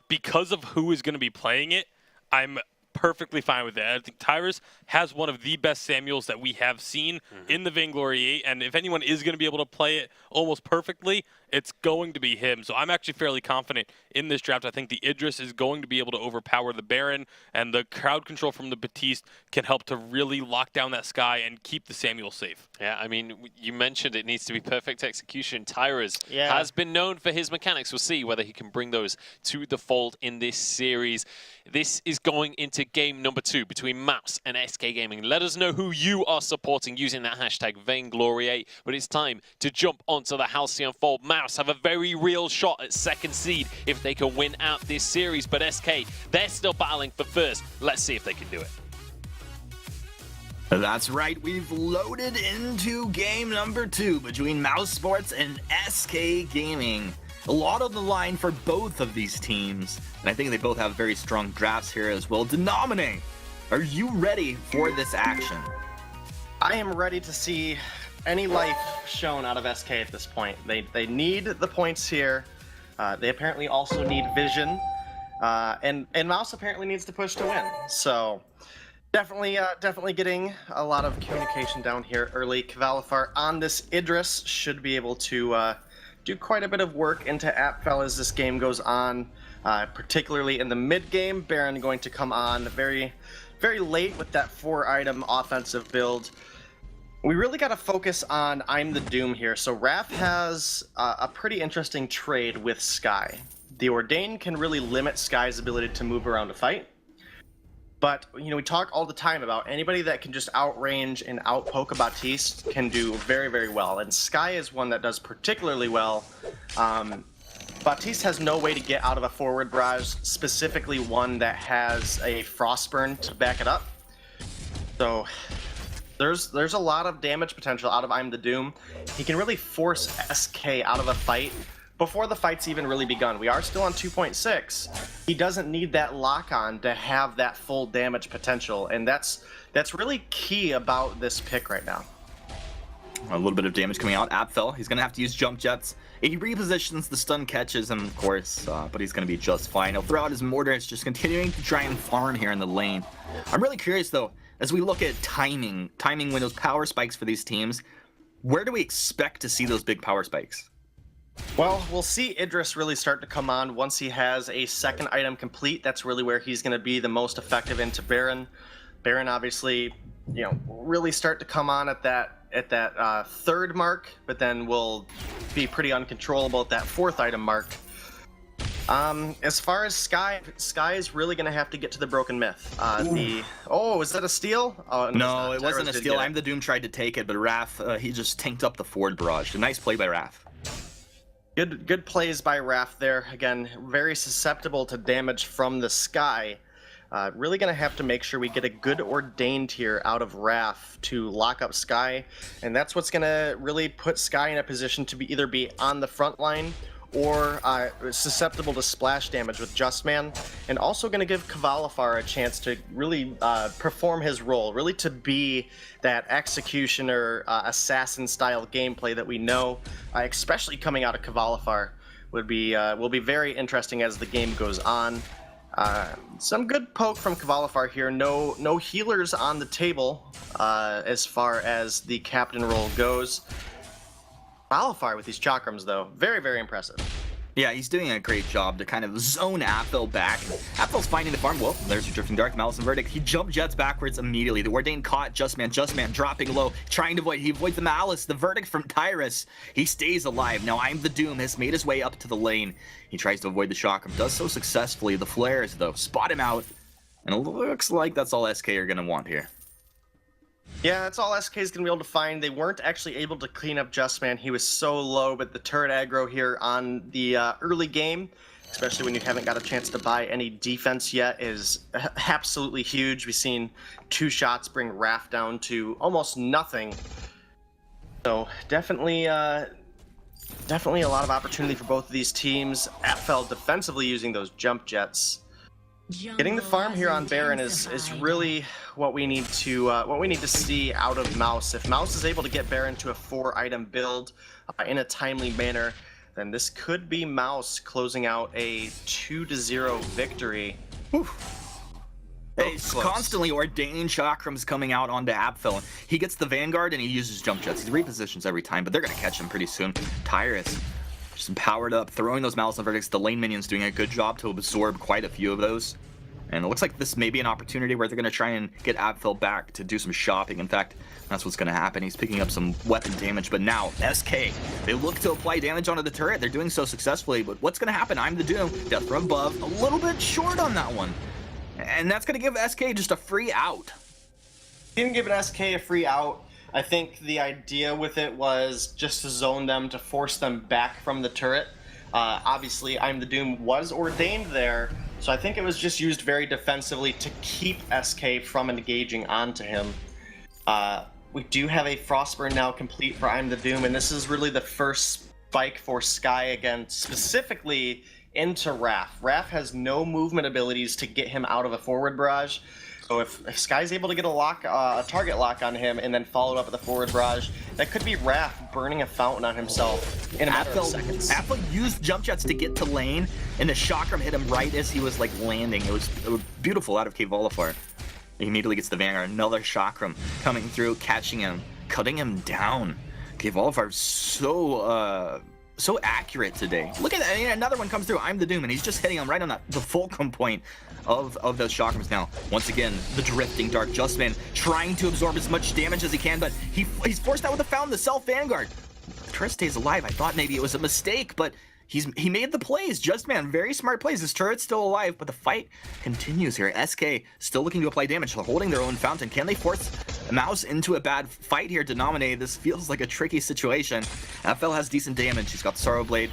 Because of who is going to be playing it, I'm perfectly fine with it. I think Tyrus has one of the best Samuels that we have seen in the Vainglory8, and if anyone is going to be able to play it almost perfectly, it's going to be him. So I'm actually fairly confident in this draft. I think the Idris is going to be able to overpower the Baron, and the crowd control from the Baptiste can help to really lock down that Sky and keep the Samuel safe. Yeah, I mean, you mentioned it needs to be perfect execution. Tyrus has been known for his mechanics. We'll see whether he can bring those to the fold in this series. This is going into game number 2 between Mouse and SK Gaming. Let us know who you are supporting using that hashtag Vainglory8. But it's time to jump onto the Halcyon Fold. Mouse have a very real shot at second seed if they can win out this series. But SK, they're still battling for first. Let's see if they can do it. That's right, we've loaded into game number 2 between Mousesports and SK Gaming. A lot on the line for both of these teams, and I think they both have very strong drafts here as well. Denominate Are you ready for this action? I am ready to see any life shown out of SK at this point. They need the points here. They apparently also need vision. And Mouse apparently needs to push to win. So definitely getting a lot of communication down here early. Kvalifar on this Idris should be able to do quite a bit of work into Apfel as this game goes on, particularly in the mid game. Baron going to come on very late with that 4-item offensive build. We really got to focus on I'm the Doom here. So Raph has a pretty interesting trade with Sky. The Ordain can really limit Sky's ability to move around a fight. But, you know, we talk all the time about anybody that can just outrange and outpoke a Baptiste can do very well. And Sky is one that does particularly well. Baptiste has no way to get out of a forward barrage, specifically one that has a Frostburn to back it up. So there's a lot of damage potential out of I'm the Doom. He can really force SK out of a fight before the fight's even really begun. We are still on 2.6. He doesn't need that lock-on to have that full damage potential, and that's really key about this pick right now. A little bit of damage coming out. Apfel, he's going to have to use jump jets. He repositions, the stun catches him, of course, but he's going to be just fine. He'll throw out his mortar. It's just continuing to try and farm here in the lane. I'm really curious, though, as we look at timing when those power spikes for these teams, where do we expect to see those big power spikes? Well, we'll see Idris really start to come on once he has a second item complete. That's really where he's going to be the most effective into Baron. Baron, obviously, you know, really start to come on at that third mark, but then will be pretty uncontrollable at that fourth item mark. As far as Sky is really going to have to get to the Broken Myth. Oh, is that a steal? Oh, no, it wasn't a steal. I'm the Doom tried to take it, but Raph, he just tanked up the forward barrage. A nice play by Raph. Good plays by Raph there. Again, very susceptible to damage from the Sky. Really going to have to make sure we get a good Ordained here out of Raph to lock up Sky. And that's what's going to really put Sky in a position to either be on the front line or susceptible to splash damage with Just Man. And also going to give Kvalifar a chance to really perform his role, really to be that executioner, assassin-style gameplay that we know, especially coming out of Kvalifar, will be very interesting as the game goes on. Some good poke from Kvalifar here. No healers on the table as far as the captain role goes. Kvalifar with these chakrams, though, very impressive. Yeah, he's doing a great job to kind of zone Apfel back. Apfel's finding the farm. Well, there's your Drifting Dark, Malice and Verdict. He jump jets backwards immediately. The Ordained caught Just Man dropping low, trying to avoid. He avoids the Malice, the Verdict from Tyrus. He stays alive. Now I'm the Doom has made his way up to the lane. He tries to avoid the chakram, does so successfully. The flares, though, spot him out. And it looks like that's all SK are going to want here. Yeah, that's all SK is going to be able to find. They weren't actually able to clean up Just Man. He was so low, but the turret aggro here on the early game, especially when you haven't got a chance to buy any defense yet, is absolutely huge. We've seen 2 shots bring Raph down to almost nothing. So definitely a lot of opportunity for both of these teams. Apfel defensively using those jump jets. Getting the farm here on Baron is really what we need to see out of Mouse. If Mouse is able to get Baron to a 4-item build in a timely manner, then this could be Mouse closing out a 2-0 victory. It's constantly Ordained chakrams coming out onto Apfel. He gets the Vanguard and he uses jump jets. He repositions every time, but they're going to catch him pretty soon. Tyrus just powered up, throwing those Malice and Verdicts. The lane minions doing a good job to absorb quite a few of those. And it looks like this may be an opportunity where they're going to try and get Apfel back to do some shopping. In fact, that's what's going to happen. He's picking up some weapon damage, but now SK, they look to apply damage onto the turret. They're doing so successfully, but what's going to happen? I'm the Doom. Death from above, a little bit short on that one. And that's going to give SK just a free out. Even giving SK a free out, I think the idea with it was just to zone them, to force them back from the turret. Obviously, I'm the Doom was Ordained there, so I think it was just used very defensively to keep SK from engaging onto him. We do have a Frostburn now complete for I'm the Doom, and this is really the first spike for Sky again, specifically into Raph. Raph has no movement abilities to get him out of a forward barrage, if Sky's able to get a target lock on him and then follow it up with the forward barrage, that could be Raph burning a fountain on himself in a matter of seconds. Apfel used jump jets to get to lane, and the chakram hit him right as he was like landing. It was beautiful out of Kvolifar. He immediately gets the Vanguard. Another chakram coming through, catching him, cutting him down. Kvolifar so accurate today. Look at that. I mean, another one comes through. I'm the Doom, and he's just hitting him right on the fulcrum point of those chakrams. Now, once again, the drifting Dark Justman trying to absorb as much damage as he can, but he's forced out with the Fountain, the Self Vanguard. The turret stays alive. I thought maybe it was a mistake, but he made the plays. Justman, very smart plays. His turret's still alive, but the fight continues here. SK still looking to apply damage. They're holding their own fountain. Can they force Mouse into a bad fight here to nominate? This feels like a tricky situation. FL has decent damage. He's got the Sorrow Blade.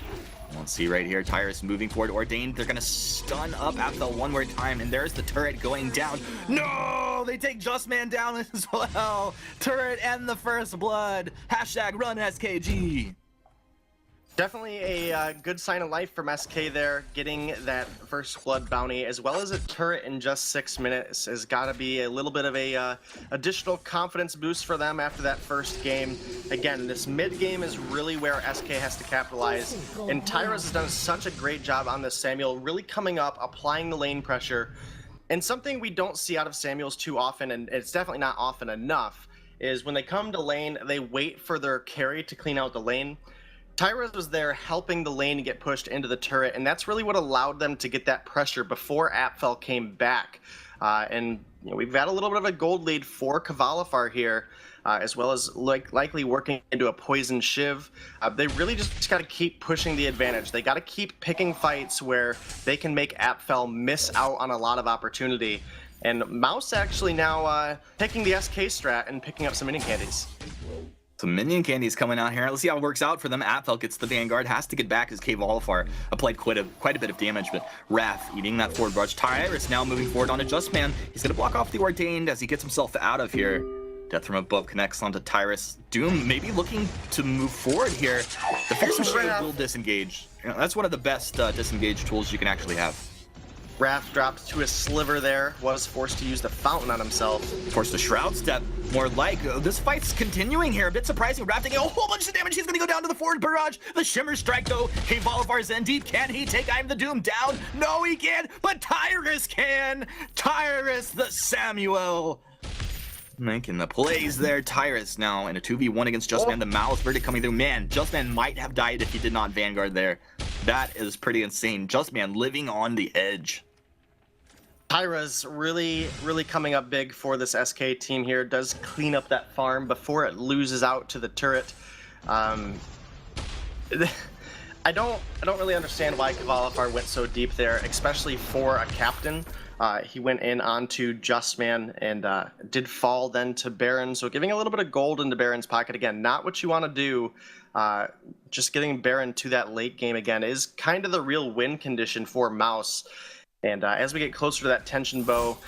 Let's see right here. Tyrus moving forward. Ordained. They're going to stun up FL one more time, and there's the turret going down. No! They take Justman down as well. Turret and the first blood. Hashtag run SKG. Definitely a good sign of life from SK there, getting that first blood bounty, as well as a turret in just 6 minutes has got to be a little bit of a additional confidence boost for them after that first game. Again, this mid game is really where SK has to capitalize, and Tyros has done such a great job on this Samuel, really coming up, applying the lane pressure. And something we don't see out of Samuels too often, and it's definitely not often enough, is when they come to lane, they wait for their carry to clean out the lane. Tyros was there helping the lane get pushed into the turret, and that's really what allowed them to get that pressure before Apfel came back. And you know, we've got a little bit of a gold lead for Kvolifar here, as well as likely working into a poison shiv. They really just got to keep pushing the advantage. They got to keep picking fights where they can make Apfel miss out on a lot of opportunity. And Mouse actually now taking the SK strat and picking up some minion candies. Some minion candies coming out here. Let's see how it works out for them. Apfel gets the Vanguard, has to get back as Kvolifar applied quite a bit of damage, but Raph eating that forward barrage. Tyrus now moving forward on a Justman. He's going to block off the Ordained as he gets himself out of here. Death from above connects onto Tyrus. Doom maybe looking to move forward here. The Fearsome Shield will disengage. You know, that's one of the best disengage tools you can actually have. Raph dropped to a sliver there, was forced to use the fountain on himself. Forced a Shroud Step, more like. This fight's continuing here, a bit surprising. Raph taking a whole bunch of damage, he's gonna go down to the forward barrage. The Shimmer Strike though, Kvolifar's in deep. Can he take I'm the Doom down? No, he can't, but Tyrus can! Tyrus the Samuel! Making the plays there. Tyrus now in a 2v1 against Justman. The Malice Verdict coming through. Man, Justman might have died if he did not Vanguard there. That is pretty insane. Justman living on the edge. Tyra's really coming up big for this SK team here. Does clean up that farm before it loses out to the turret. I don't really understand why Kvolifar went so deep there, especially for a captain. He went in onto Justman and did fall then to Baron, so giving a little bit of gold into Baron's pocket. Again, not what you want to do. Just getting Baron to that late game again is kind of the real win condition for Mouse. And as we get closer to that tension bow,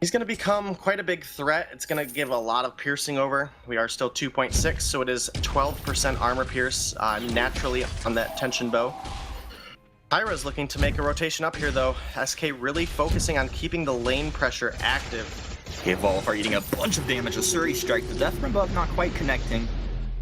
he's going to become quite a big threat. It's going to give a lot of piercing over. We are still 2.6, so it is 12% armor pierce naturally on that tension bow. Tyra's looking to make a rotation up here, though. SK really focusing on keeping the lane pressure active. Kvolifar eating a bunch of damage. A Suri Strike. The Death from above not quite connecting.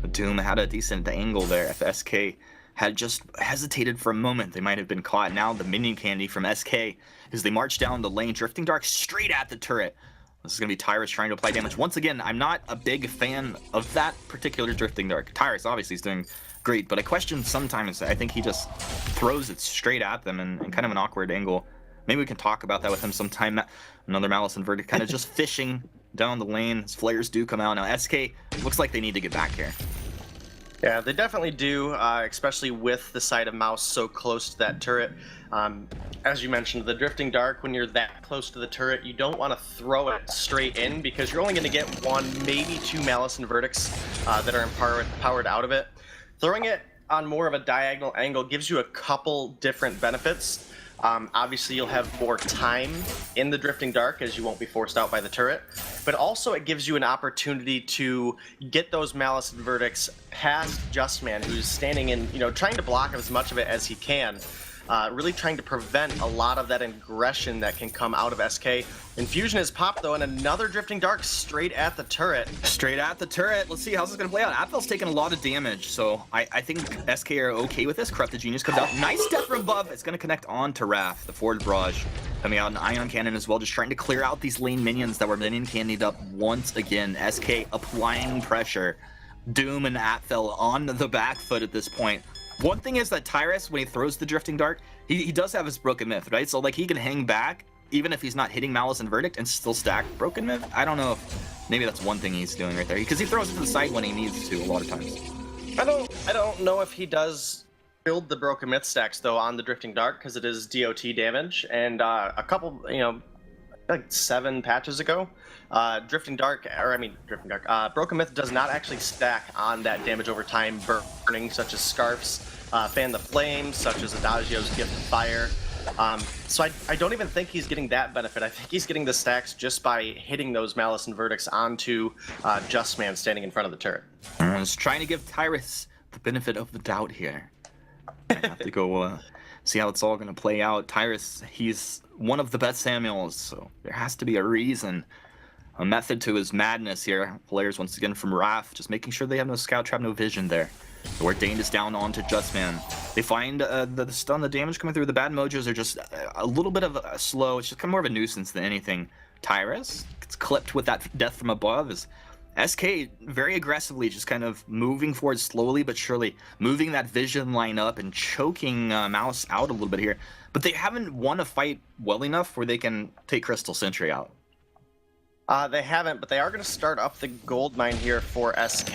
But Doom had a decent angle there. If SK had just hesitated for a moment, they might have been caught. Now the minion candy from SK as they march down the lane, drifting dark straight at the turret. This is going to be Tyrus trying to apply damage. Once again, I'm not a big fan of that particular drifting dark. Tyrus obviously is doing great, but I question sometimes, I think he just throws it straight at them in kind of an awkward angle. Maybe we can talk about that with him sometime. Another Malice and Verdict kind of just fishing down the lane. His flares do come out. Now SK looks like they need to get back here. Yeah, they definitely do, especially with the side of Mouse so close to that turret. As you mentioned, the Drifting Dark, when you're that close to the turret, you don't want to throw it straight in because you're only going to get one, maybe two Malice and Verdicts that are powered out of it. Throwing it on more of a diagonal angle gives you a couple different benefits. Obviously, you'll have more time in the Drifting Dark as you won't be forced out by the turret, but also it gives you an opportunity to get those Malice and Verdicts past Justman, who's standing in, trying to block as much of it as he can. really trying to prevent a lot of that aggression that can come out of SK. Infusion is popped though, and another Drifting Dark straight at the turret. Straight at the turret. Let's see how's this gonna play out. Apfel's taking a lot of damage, so I think SK are okay with this. Corrupted Genius comes out. Nice death from above. It's gonna connect on to Wrath. The forward barrage coming out, an Ion Cannon as well, just trying to clear out these lane minions that were minion candied up once again. SK applying pressure. Doom and Apfel on the back foot at this point. One thing is that Tyrus, when he throws the Drifting Dart, he does have his Broken Myth, right? So like he can hang back even if he's not hitting Malice and Verdict and still stack Broken Myth. I don't know if maybe that's one thing he's doing right there, because he throws it to the side when he needs to a lot of times. I don't know if he does build the Broken Myth stacks though on the Drifting Dart, because it is DOT damage, and a couple, like 7 patches ago, Broken Myth does not actually stack on that damage over time burning, such as Scarf's Fan the Flames, such as Adagio's Gift of Fire. So I don't even think he's getting that benefit. I think he's getting the stacks just by hitting those Malice and Verdicts onto Justman standing in front of the turret. I was trying to give Tyrus the benefit of the doubt here. I have to go see how it's all going to play out. Tyrus, he's one of the best Samuels, so there has to be a reason, a method to his madness here. Players once again from Wrath, just making sure they have no scout trap, no vision there. Where Dane is down onto Justman. They find the stun, the damage coming through. The bad mojos are just a little bit of a slow. It's just kind of more of a nuisance than anything. Tyrus gets clipped with that death from above. Is SK very aggressively just kind of moving forward slowly but surely, moving that vision line up and choking Mouse out a little bit here. But they haven't won a fight well enough where they can take Crystal Sentry out. They haven't, but they are going to start up the gold mine here for SK,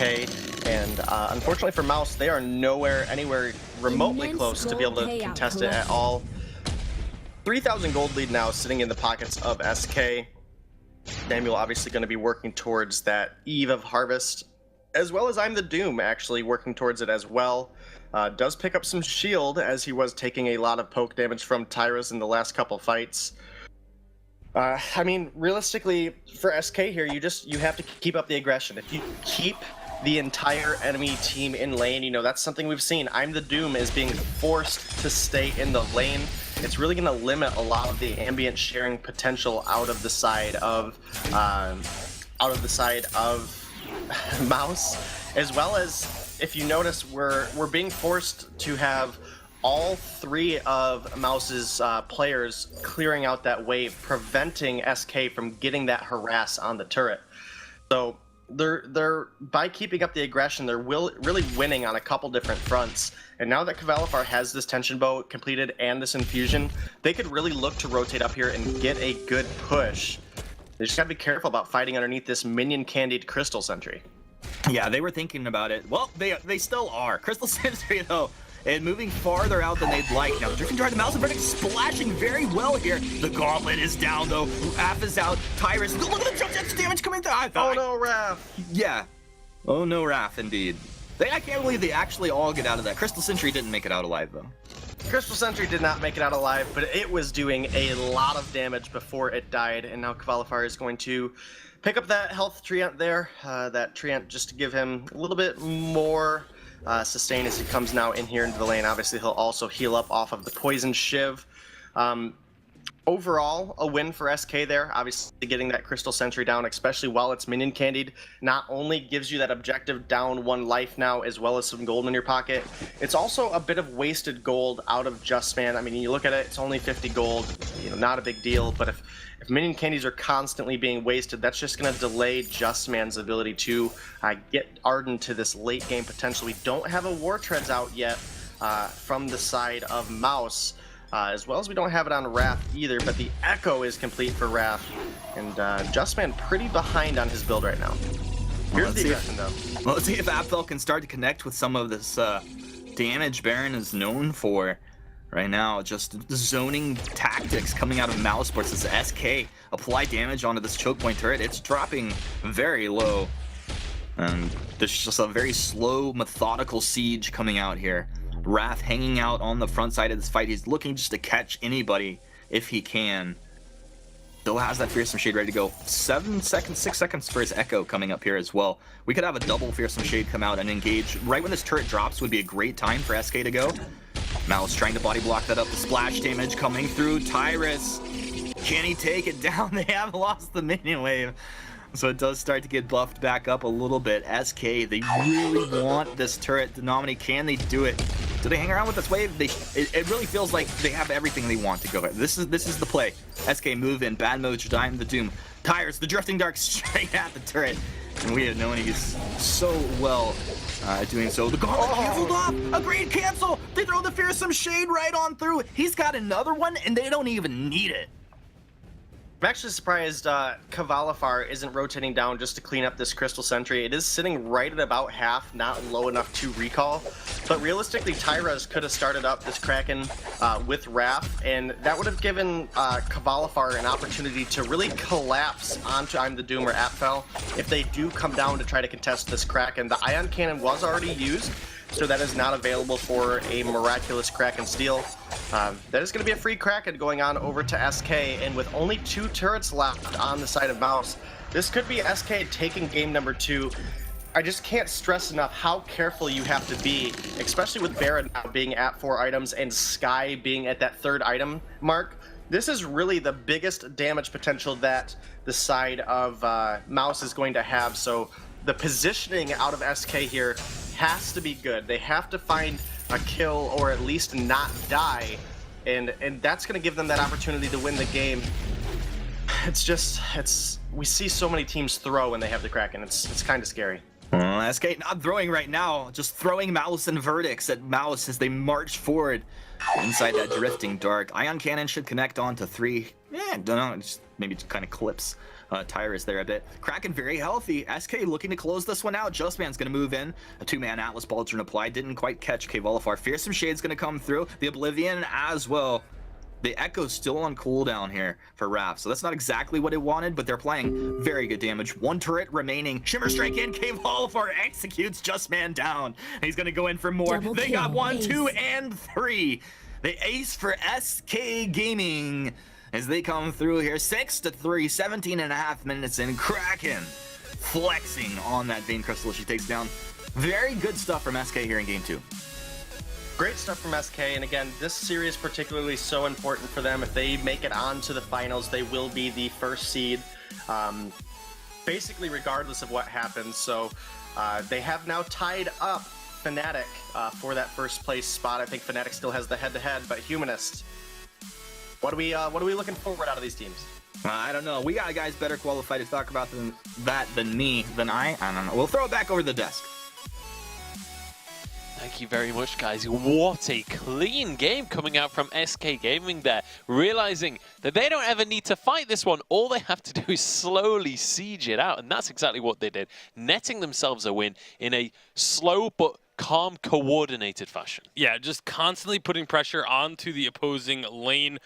and unfortunately for Mouse, they are anywhere remotely close to be able to contest it at all. 3,000 gold lead now sitting in the pockets of SK. Samuel obviously going to be working towards that Eve of Harvest, as well as I'm the Doom actually working towards it as well. Does pick up some shield as he was taking a lot of poke damage from Tyrus in the last couple fights. I mean, realistically, for SK here, you have to keep up the aggression. If you keep the entire enemy team in lane, that's something we've seen. I'm the Doom is being forced to stay in the lane. It's really going to limit a lot of the ambient sharing potential out of the side of Mouse, as well as, if you notice, we're being forced to have all 3 of Mouse's players clearing out that wave, preventing SK from getting that harass on the turret. So they're by keeping up the aggression, they're really winning on a couple different fronts. And now that Kvalifar has this tension bow completed and this infusion, they could really look to rotate up here and get a good push. They just gotta be careful about fighting underneath this minion candied Crystal Sentry. Yeah, they were thinking about it. Well, they still are. Crystal Sentry though, and moving farther out than they'd like. Now, Drifting Dart, the Mouse and Verdict splashing very well here. The Gauntlet is down, though. Af is out. Tyrus, look at the jump damage coming through. Oh, no, Raph. Yeah. Oh, no, Raph, indeed. I can't believe they actually all get out of that. Crystal Sentry didn't make it out alive, though. Crystal Sentry did not make it out alive, but it was doing a lot of damage before it died, and now Kvalifar is going to pick up that health treant there. That treant just to give him a little bit more sustain as he comes now in here into the lane. Obviously, he'll also heal up off of the Poison Shiv. Overall, a win for SK there. Obviously, getting that Crystal Sentry down, especially while it's minion candied, not only gives you that objective down 1 life now, as well as some gold in your pocket, it's also a bit of wasted gold out of Justman. I mean, you look at it, it's only 50 gold, not a big deal, but if minion candies are constantly being wasted, that's just going to delay Justman's ability to get Arden to this late game potential. We don't have a War Treads out yet from the side of Mouse, as well as we don't have it on Wrath either, but the Echo is complete for Wrath, and Justman pretty behind on his build right now. Here's the aggression, though. Well, let's see if Apfel can start to connect with some of this damage Baron is known for. Right now, just the zoning tactics coming out of Mousesports as SK apply damage onto this choke point turret. It's dropping very low. And there's just a very slow, methodical siege coming out here. Wrath hanging out on the front side of this fight. He's looking just to catch anybody if he can. Still has that Fearsome Shade ready to go. 6 seconds for his Echo coming up here as well. We could have a double Fearsome Shade come out and engage. Right when this turret drops would be a great time for SK to go. Mouse trying to body block that up. The splash damage coming through. Tyrus, can he take it down? They have lost the minion wave. So it does start to get buffed back up a little bit. SK, they really want this turret. Denominate, can they do it? Do they hang around with this wave? It really feels like they have everything they want to go at. This is the play. SK move in, bad mode, Jediam the Doom. Tires, the Drifting Dark straight at the turret. And we have known he's so well doing so. The gauntlet canceled off! A green cancel! They throw the Fearsome Shade right on through. He's got another one, and they don't even need it. I'm actually surprised Kavalifar isn't rotating down just to clean up this Crystal Sentry. It is sitting right at about half, not low enough to recall. But realistically, Tyraz could have started up this Kraken with Wrath, and that would have given Kavalifar an opportunity to really collapse onto I'm the Doom or Apfel if they do come down to try to contest this Kraken. The Ion Cannon was already used, so that is not available for a miraculous Kraken steal. That is going to be a free Kraken going on over to SK, and with only 2 turrets left on the side of Mouse, this could be SK taking game number 2. I just can't stress enough how careful you have to be, especially with Baron now being at 4 items and Sky being at that 3rd item mark. This is really the biggest damage potential that the side of Mouse is going to have, so the positioning out of SK here has to be good. They have to find a kill or at least not die, and that's going to give them that opportunity to win the game. We see so many teams throw when they have the Kraken. It's kind of scary. SK not throwing right now, just throwing Mouse and Verdicts at Mouse as they march forward inside that Drifting Dark. Ion Cannon should connect on to 3. Yeah, don't know, just maybe just kind of clips Tyrus there a bit. Kraken very healthy. SK looking to close this one out. Justman's going to move in. A 2-man Atlas Pauldron applied. Didn't quite catch Kavalifar. Fearsome Shade's going to come through. The Oblivion as well. The Echo's still on cooldown here for Raph, so that's not exactly what it wanted, but they're playing very good damage. 1 turret remaining. Shimmer Strike in. Kavalifar executes Justman down. He's going to go in for more. Double they kill, got 1, ace. 2, and 3. The ace for SK Gaming as they come through here. 6-3, 17.5 minutes in. Kraken flexing on that Vein Crystal she takes down. Very good stuff from SK here in game 2. Great stuff from SK, and again, this series particularly so important for them. If they make it on to the finals, they will be the 1st seed, basically regardless of what happens. So they have now tied up Fnatic for that 1st place spot. I think Fnatic still has the head-to-head, but Humanist, what are we looking forward out of these teams? I don't know. We got guys better qualified to talk about that than me, than I don't know. We'll throw it back over the desk. Thank you very much, guys. What a clean game coming out from SK Gaming there. Realizing that they don't ever need to fight this one. All they have to do is slowly siege it out. And that's exactly what they did. Netting themselves a win in a slow but calm, coordinated fashion. Yeah, just constantly putting pressure onto the opposing lane,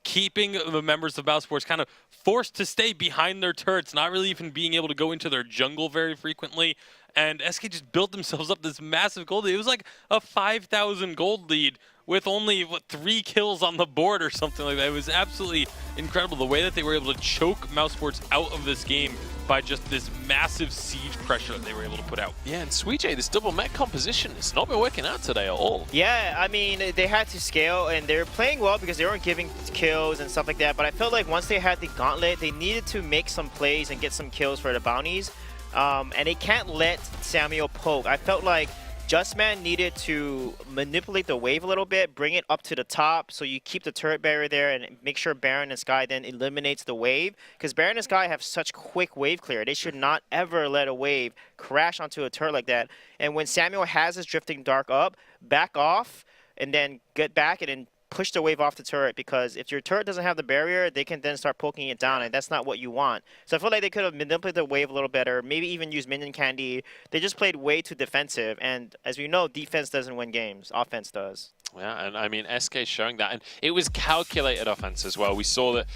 keeping the members of Mousesports kind of forced to stay behind their turrets, not really even being able to go into their jungle very frequently. And SK just built themselves up this massive gold lead. It was like a 5,000 gold lead with only, 3 kills on the board or something like that. It was absolutely incredible the way that they were able to choke Mousesports out of this game by just this massive siege pressure that they were able to put out. Yeah, and Sweetjay, this double mech composition, it's not been working out today at all. Yeah, I mean, they had to scale, and they were playing well because they weren't giving kills and stuff like that. But I felt like once they had the gauntlet, they needed to make some plays and get some kills for the bounties. And they can't let Samuel poke. I felt like Justman needed to manipulate the wave a little bit, bring it up to the top, so you keep the turret barrier there and make sure Baron and Sky then eliminates the wave. Because Baron and Sky have such quick wave clear. They should not ever let a wave crash onto a turret like that. And when Samuel has his Drifting Dark up, back off and then get back and then push the wave off the turret, because if your turret doesn't have the barrier, they can then start poking it down, and that's not what you want. So I feel like they could have manipulated the wave a little better, maybe even use minion candy. They just played way too defensive, and as we know, defense doesn't win games, offense does. Yeah, and I mean, SK showing that, and it was calculated offense as well. We saw that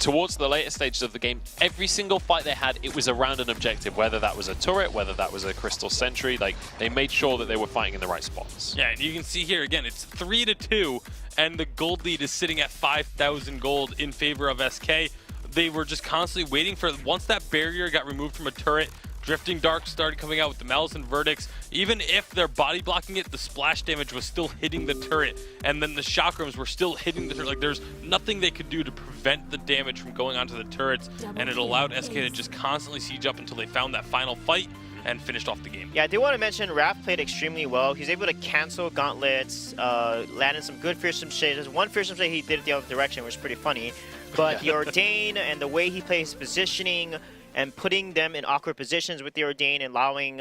towards the later stages of the game, every single fight they had, it was around an objective, whether that was a turret, whether that was a Crystal Sentry. Like, they made sure that they were fighting in the right spots. Yeah, and you can see here, again, it's 3-2, and the gold lead is sitting at 5,000 gold in favor of SK. They were just constantly waiting for, once that barrier got removed from a turret, Drifting Dark started coming out with the Malice and Verdicts. Even if they're body blocking it, the splash damage was still hitting the turret, and then the chakrams were still hitting the turret. Like, there's nothing they could do to prevent the damage from going onto the turrets, and it allowed SK to just constantly siege up until they found that final fight and finished off the game. Yeah, I do want to mention Raph played extremely well. He's able to cancel gauntlets, landed some good fearsome shades. There's one fearsome shade he did it the other direction, which is pretty funny. But the Ordain and the way he plays positioning and putting them in awkward positions with the Ordain and allowing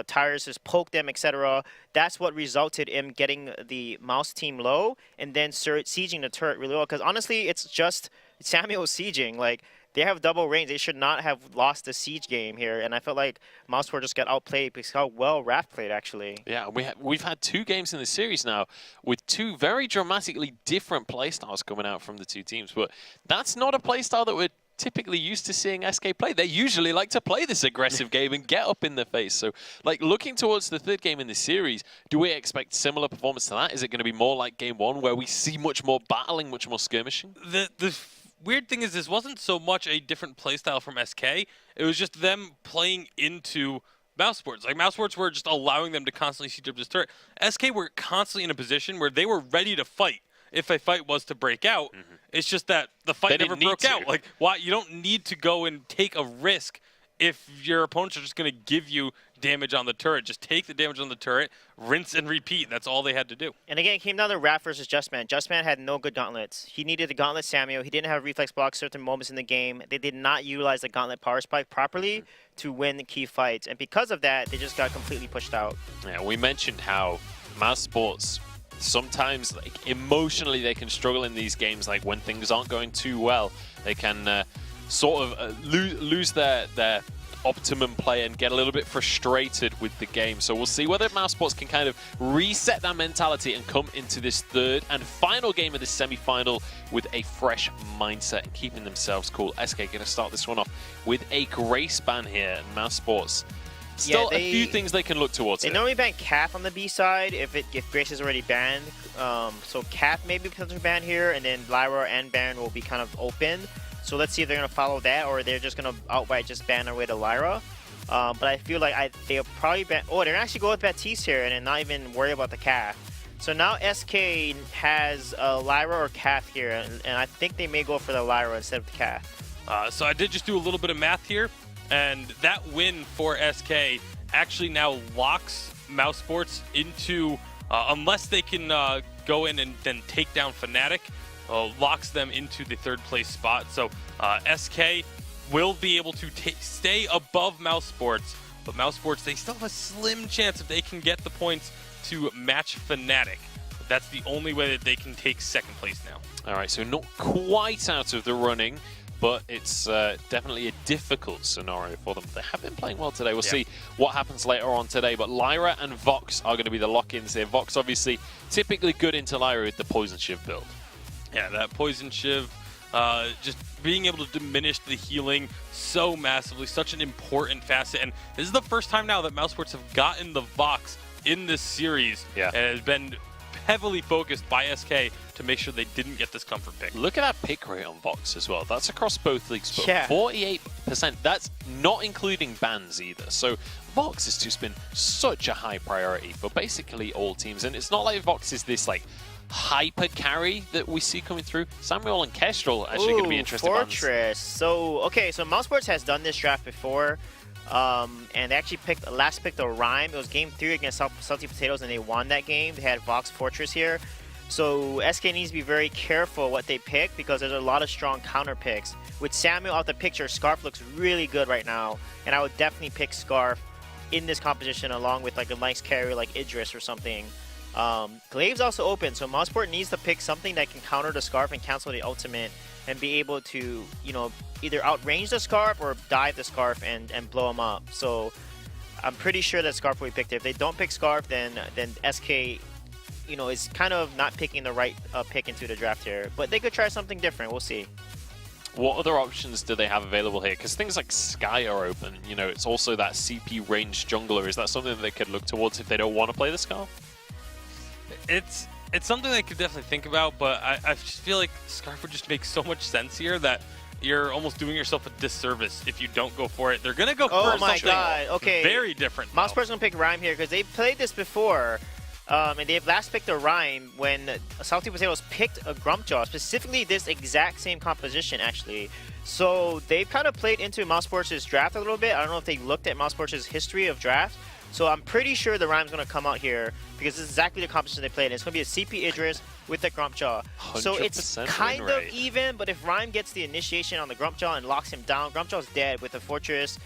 Tyrus to poke them, etc. That's what resulted in getting the Mouse team low and then sieging the turret really well. Because honestly, it's just Samuel sieging. Like, they have double range. They should not have lost the siege game here. And I felt like Mousesports just got outplayed because how well Raph played, actually. Yeah, we've had 2 games in the series now with 2 very dramatically different playstyles coming out from the 2 teams. But that's not a playstyle that we're typically used to seeing SK play. They usually like to play this aggressive game and get up in their face. So, like, looking towards the 3rd game in the series, do we expect similar performance to that? Is it going to be more like game 1 where we see much more battling, much more skirmishing? The weird thing is this wasn't so much a different playstyle from SK. It was just them playing into Mousesports. Like, Mousesports were just allowing them to constantly siege up this turret. SK were constantly in a position where they were ready to fight if a fight was to break out. It's just that the fight never broke out. Like, why? You don't need to go and take a risk if your opponents are just going to give you damage on the turret. Just take the damage on the turret, rinse and repeat. That's all they had to do. And again, it came down to Raph versus Justman. Justman had no good gauntlets. He needed the gauntlet Samuel. He didn't have reflex block certain moments in the game. They did not utilize the gauntlet power spike properly to win the key fights. And because of that, they just got completely pushed out. Yeah, we mentioned how Mousesports sometimes, like, emotionally they can struggle in these games. Like, when things aren't going too well, they can sort of lose their optimum play and get a little bit frustrated with the game. So we'll see whether Mousesports can kind of reset that mentality and come into this 3rd and final game of the semi-final with a fresh mindset and keeping themselves cool. SK going to start this one off with a Grace ban here, and Mousesports still a few things they can look towards. They normally ban Calf on the B side if Grace is already banned. So Calf may be potentially banned here, and then Lyra and Baron will be kind of open. So let's see if they're going to follow that, or they're just going to outright just ban their way to Lyra. But I feel like they'll probably ban... Oh, they're actually go with Baptiste here and then not even worry about the Calf. So now SK has Lyra or Calf here, and I think they may go for the Lyra instead of the Calf. So I did just do a little bit of math here, and that win for SK actually now locks Mousesports into, unless they can go in and then take down Fnatic, locks them into the 3rd place spot. So SK will be able to stay above Mousesports, but Mousesports, they still have a slim chance if they can get the points to match Fnatic. That's the only way that they can take 2nd place now. All right, so not quite out of the running, but it's definitely a difficult scenario for them. They have been playing well today. We'll see what happens later on today. But Lyra and Vox are going to be the lock-ins here. Vox obviously typically good into Lyra with the Poison Shiv build. Yeah, that Poison Shiv, just being able to diminish the healing so massively, such an important facet. And this is the first time now that Mousesports have gotten the Vox in this series. Yeah. And it has been heavily focused by SK to make sure they didn't get this comfort pick. Look at that pick rate on Vox as well. That's across both leagues, but Yeah. 48%. That's not including bans either. So Vox has just been such a high priority for basically all teams. And it's not like Vox is this, like, hyper carry that we see coming through. Samuel and Kestrel actually going to be interesting Fortress. So, okay, so Mousesports has done this draft before. And they actually picked a Rhyme. It was game 3 against Salty Potatoes, and they won that game. They had Vox Fortress here. So SK needs to be very careful what they pick because there's a lot of strong counter picks. With Samuel out the picture, Scarf looks really good right now, and I would definitely pick Scarf in this composition along with like a nice carry like Idris or something. Glaive's also open, so Mousesport needs to pick something that can counter the Scarf and cancel the ultimate and be able to, you know, either outrange the Scarf or dive the Scarf and blow him up. So I'm pretty sure that Scarf will be picked. If they don't pick Scarf, then SK, you know, is kind of not picking the right pick into the draft here. But they could try something different. We'll see. What other options do they have available here? Because things like Sky are open. You know, it's also that CP range jungler. Is that something that they could look towards if they don't want to play the Scarf? It's something they could definitely think about, but I just feel like Scarf would just make so much sense here that you're almost doing yourself a disservice if you don't go for it. They're going to go Oh for my something god, okay. very different. though. Mousesports gonna pick Rhyme here because they've played this before. And they've last picked a Rhyme when Salty Potatoes picked a Grumpjaw, specifically this exact same composition, actually. So they've kind of played into Mousesports' draft a little bit. I don't know if they looked at Mousesports' history of draft. So I'm pretty sure the Rhyme's going to come out here because this is exactly the composition they played. And it's going to be a CP Idris with the Grumpjaw. So it's kind of even, but if Rhyme gets the initiation on the Grumpjaw and locks him down, Grumpjaw's dead with the Fortress,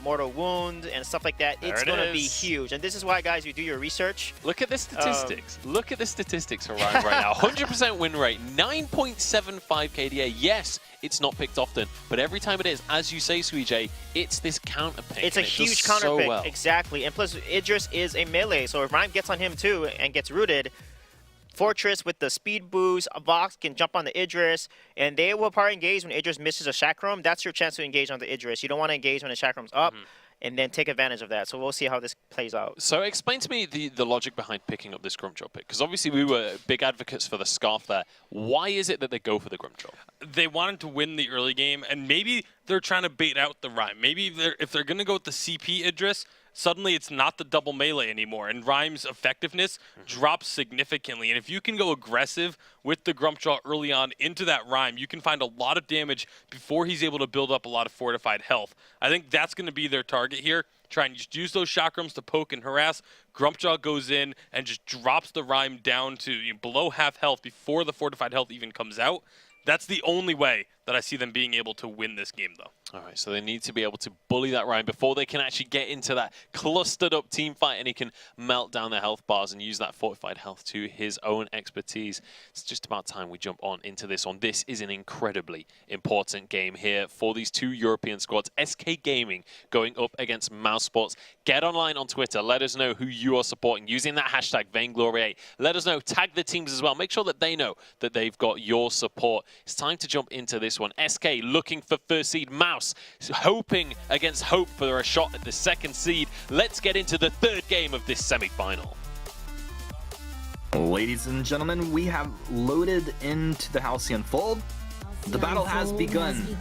Mortal Wound, and stuff like that. It's going to be huge. And this is why, guys, you do your research. Look at the statistics. Look at the statistics for Rhyme right now. 100% win rate, 9.75 KDA. Yes, it's not picked often, but every time it is, as you say, Suijay, it's this counter pick. It's a huge counter pick, exactly. And plus, Idris is a melee, so if Rhyme gets on him too and gets rooted, Fortress with the speed boost, Vox can jump on the Idris, and they will probably engage when Idris misses a Chakram. That's your chance to engage on the Idris. You don't want to engage when the Chakram's up, and then take advantage of that. So we'll see how this plays out. So explain to me the logic behind picking up this Grumpjaw pick, because obviously we were big advocates for the Scarf there. Why is it that they go for the Grumpjaw? They wanted to win the early game, and maybe they're trying to bait out the Rhyme. Maybe if they're going to go with the CP Idris, suddenly it's not the double melee anymore, and Rhyme's effectiveness drops significantly. And if you can go aggressive with the Grumpjaw early on into that Rhyme, you can find a lot of damage before he's able to build up a lot of fortified health. I think that's going to be their target here. Try and just use those chakrams to poke and harass. Grumpjaw goes in and just drops the Rhyme down to below half health before the fortified health even comes out. That's the only way that I see them being able to win this game, though. All right, so they need to be able to bully that Rhyme before they can actually get into that clustered up team fight, and he can melt down their health bars and use that fortified health to his own expertise. It's just about time we jump on into this one. This is an incredibly important game here for these two European squads. SK Gaming going up against Mousesports. Get online on Twitter. Let us know who you are supporting using that hashtag Vainglory8. Let us know. Tag the teams as well. Make sure that they know that they've got your support. It's time to jump into this one. SK looking for first seed. Mouse hoping against hope for a shot at the second seed. Let's get into the third game of this semi-final. Ladies and gentlemen, we have loaded into the Halcyon Fold. The battle has begun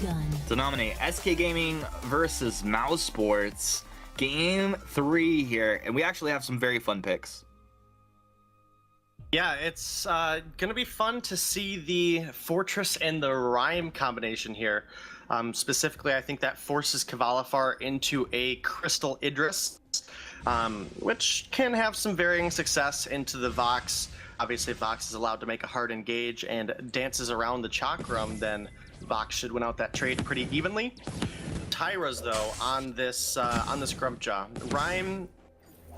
to nominate SK Gaming versus Mousesports. Game 3 here, and we actually have some very fun picks. Yeah, it's going to be fun to see the Fortress and the Rhyme combination here. Specifically, I think that forces Kvalifar into a Crystal Idris, which can have some varying success into the Vox. Obviously, if Vox is allowed to make a hard engage and dances around the Chakram, then Vox should win out that trade pretty evenly. Tyras, though, on this Grumpjaw. Rhyme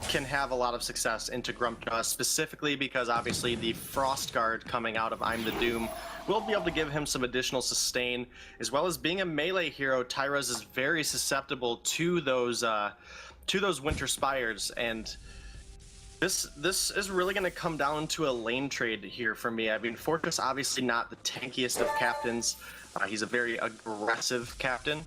can have a lot of success into Grumpjaw, specifically because obviously the Frost Guard coming out of I'm the Doom will be able to give him some additional sustain, as well as being a melee hero. Tyras is very susceptible to those Winter Spires, and this is really going to come down to a lane trade here for me. I mean, Fortress obviously not the tankiest of captains. He's a very aggressive captain.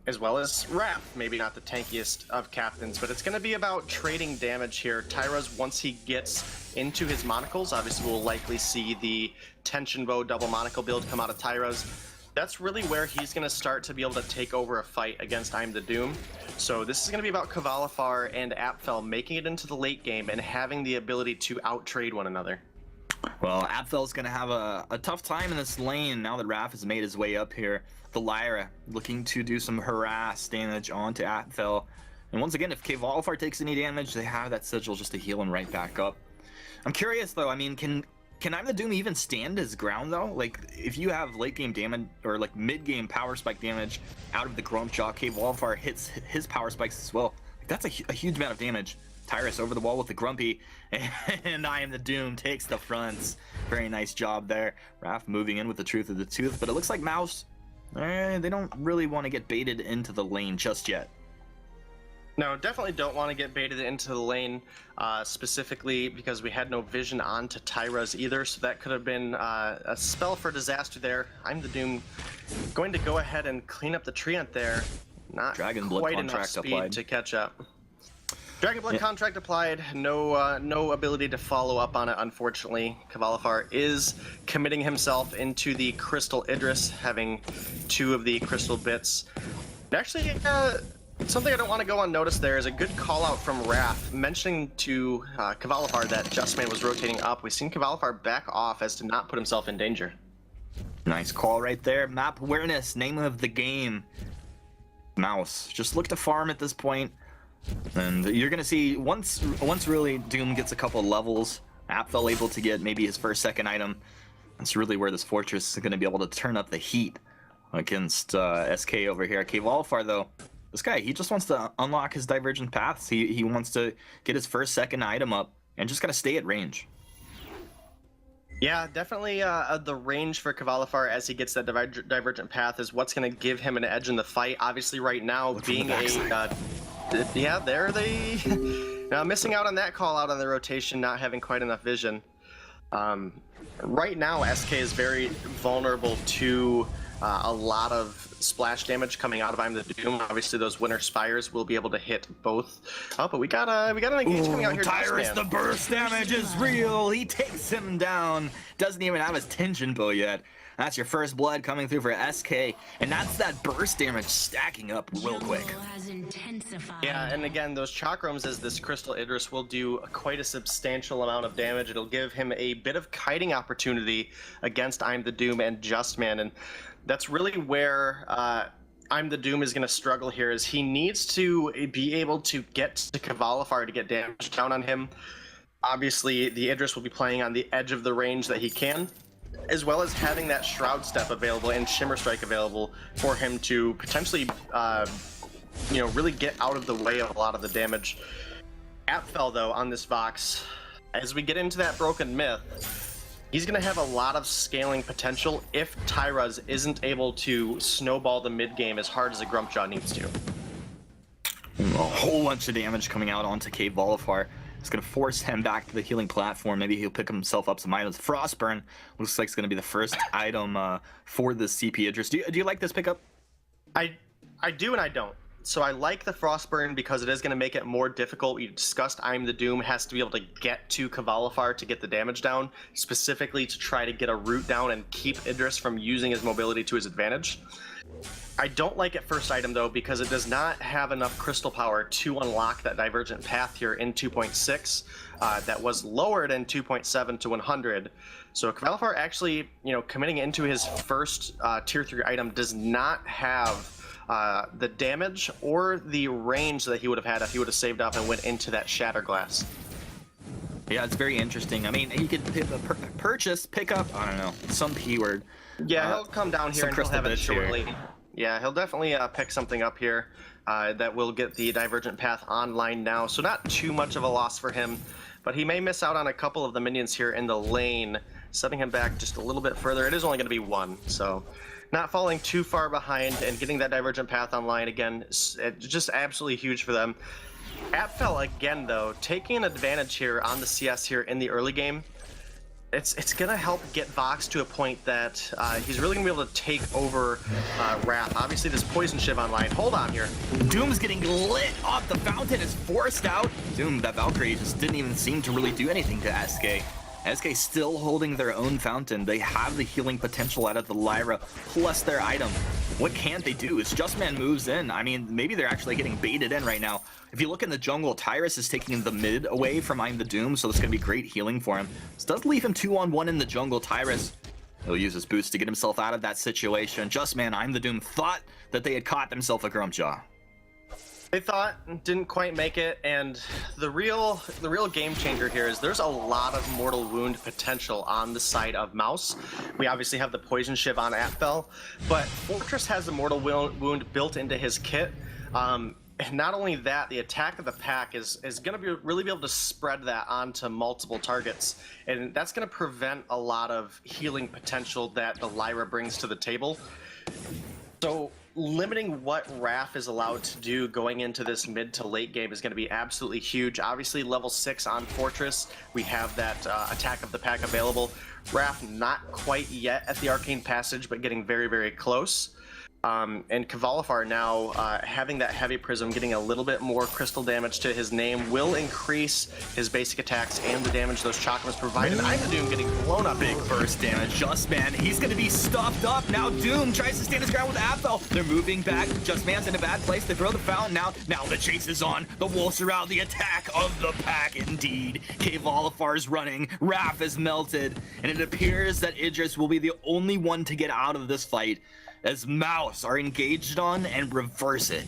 As well as Raph, maybe not the tankiest of captains, but it's going to be about trading damage here. Tyras, once he gets into his monocles, obviously we'll likely see the Tension Bow double monocle build come out of Tyras. That's really where he's going to start to be able to take over a fight against I'm the Doom. So this is going to be about Kvalifar and Apfel making it into the late game and having the ability to out-trade one another. Well, Apfel's going to have a tough time in this lane now that Raph has made his way up here. The Lyra looking to do some harass damage onto Apfel. And once again, if Kvalifar takes any damage, they have that sigil just to heal him right back up. I'm curious, though. I mean, can I'm the Doom even stand his ground, though? Like, if you have late-game damage, or, like, mid-game power spike damage out of the Grumpjaw, Kvalifar hits his power spikes as well. Like, that's a huge amount of damage. Tyrus over the wall with the Grumpy, and I am the Doom takes the fronts. Very nice job there. Raph moving in with the Truth of the Tooth, but it looks like Mouse, they don't really want to get baited into the lane just yet. No, definitely don't want to get baited into the lane, specifically because we had no vision onto Tyras either, so that could have been a spell for disaster there. I'm the Doom going to go ahead and clean up the Treant there. Not Dragon Blood quite contract enough speed applied to catch up. Dragonblood contract applied. No ability to follow up on it, unfortunately. Kvalifar is committing himself into the Crystal Idris, having 2 of the crystal bits. Actually, something I don't want to go unnoticed there is a good call out from Wrath, mentioning to Kvalifar that Justman was rotating up. We've seen Kvalifar back off as to not put himself in danger. Nice call right there. Map awareness, name of the game. Mouse. Just look to farm at this point. And you're gonna see once really Doom gets a couple levels, Apfel able to get maybe his first, second item. That's really where this fortress is gonna be able to turn up the heat against SK over here. Kvalifar though, this guy, he just wants to unlock his divergent paths. He wants to get his first, second item up and just gotta stay at range. Yeah, definitely the range for Kvalifar as he gets that divergent path is what's going to give him an edge in the fight. Obviously, right now, being a... yeah, there they... now, missing out on that call out on the rotation, not having quite enough vision. Right now, SK is very vulnerable to a lot of splash damage coming out of I'm the Doom. Obviously, those Winter Spires will be able to hit both. Oh, but we got an engage coming out here. Tyrus, the burst damage is real. He takes him down. Doesn't even have his tension bow yet. That's your first blood coming through for SK, and that's that burst damage stacking up real quick. Yeah, and again, those chakrams as this Crystal Idris will do quite a substantial amount of damage. It'll give him a bit of kiting opportunity against I'm the Doom and Justman, and that's really where I'm the Doom is going to struggle here, is he needs to be able to get to Kvalifar to get damage down on him. Obviously, the Idris will be playing on the edge of the range that he can, as well as having that Shroud Step available and Shimmer Strike available for him to potentially, really get out of the way of a lot of the damage. Apfel, though, on this Vox, as we get into that Broken Myth, he's going to have a lot of scaling potential if Tyraz isn't able to snowball the mid-game as hard as a Grumpjaw needs to. A whole bunch of damage coming out onto Kvalifar. It's going to force him back to the healing platform. Maybe he'll pick himself up some items. Frostburn looks like it's going to be the first item for the CP Idris. Do you like this pickup? I do and I don't. So I like the Frostburn because it is going to make it more difficult. We discussed I'm the Doom has to be able to get to Kvalifar to get the damage down, specifically to try to get a root down and keep Idris from using his mobility to his advantage. I don't like it first item though because it does not have enough crystal power to unlock that divergent path here in 2.6 that was lowered in 2.7 to 100. So Kvalifar actually, committing into his first tier 3 item does not have the damage or the range that he would have had if he would have saved up and went into that Shatter Glass. Yeah, it's very interesting. I mean, he could pick up, I don't know, some keyword. Yeah, he'll come down here and he'll have it shortly. Here. Yeah, he'll definitely pick something up here that will get the Divergent Path online now. So not too much of a loss for him, but he may miss out on a couple of the minions here in the lane, setting him back just a little bit further. It is only going to be 1, so not falling too far behind and getting that Divergent Path online again, just absolutely huge for them. Apfel again though, taking an advantage here on the CS here in the early game. It's gonna help get Vox to a point that he's really gonna be able to take over Wrath. Obviously this Poison Shiv online. Hold on here. Doom's getting lit off. The fountain is forced out. Doom, that Valkyrie just didn't even seem to really do anything to SK. SK still holding their own fountain. They have the healing potential out of the Lyra plus their item. What can't they do? As Justman moves in, I mean, maybe they're actually getting baited in right now. If you look in the jungle, Tyrus is taking the mid away from I'm the Doom, so it's going to be great healing for him. This does leave him 2-on-1 in the jungle. Tyrus, he'll use his boost to get himself out of that situation. Justman, I'm the Doom, thought that they had caught themselves a Grumpjaw. They thought, didn't quite make it, and the real game changer here is there's a lot of mortal wound potential on the side of Mouse. We obviously have the Poison Shiv on Apfel, but Fortress has a mortal wound built into his kit. And not only that, the attack of the pack is going to really be able to spread that onto multiple targets, and that's going to prevent a lot of healing potential that the Lyra brings to the table. So limiting what Raph is allowed to do going into this mid to late game is going to be absolutely huge. Obviously, level 6 on Fortress, we have that attack of the pack available. Raph not quite yet at the Arcane Passage, but getting very, very close. And Kvalifar now having that heavy prism, getting a little bit more crystal damage to his name will increase his basic attacks and the damage those chakrams provide. And I'm the Doom getting blown up. Big burst damage. Justman, he's going to be stuffed up. Now Doom tries to stand his ground with Apfel. They're moving back. Justman's in a bad place. They throw the fountain now. Now the chase is on. The wolves are out. The attack of the pack indeed. Kvalifar's running. Raph is melted. And it appears that Idris will be the only one to get out of this fight, as Mouse are engaged on and reverse it.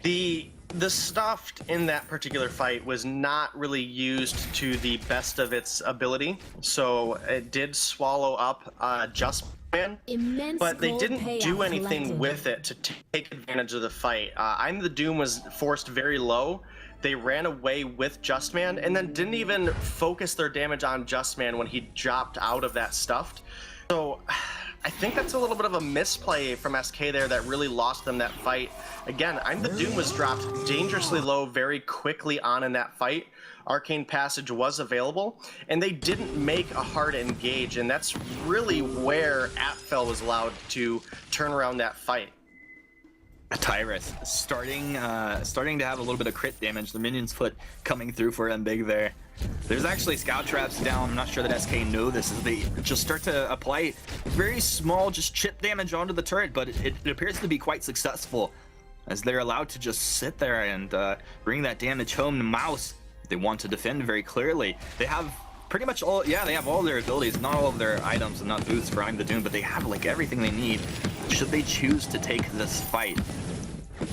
The stuffed in that particular fight was not really used to the best of its ability, so it did swallow up Justman, but they didn't do anything with it to take advantage of the fight. I'm the Doom was forced very low. They ran away with Justman and then didn't even focus their damage on Justman when he dropped out of that stuffed. So I think that's a little bit of a misplay from SK there that really lost them that fight. Again, I'm the Doom was dropped dangerously low very quickly on in that fight. Arcane Passage was available, and they didn't make a hard engage, and that's really where Apfel was allowed to turn around that fight. Tyrus starting to have a little bit of crit damage. The minion's foot coming through for him big there. There's actually scout traps down. I'm not sure that SK know this as they just start to apply very small just chip damage onto the turret, but it appears to be quite successful as they're allowed to just sit there and bring that damage home to Mouse. They want to defend very clearly. They have pretty much all, yeah, they have all their abilities, not all of their items and not boosts for I'm the Doom, but they have like everything they need should they choose to take this fight.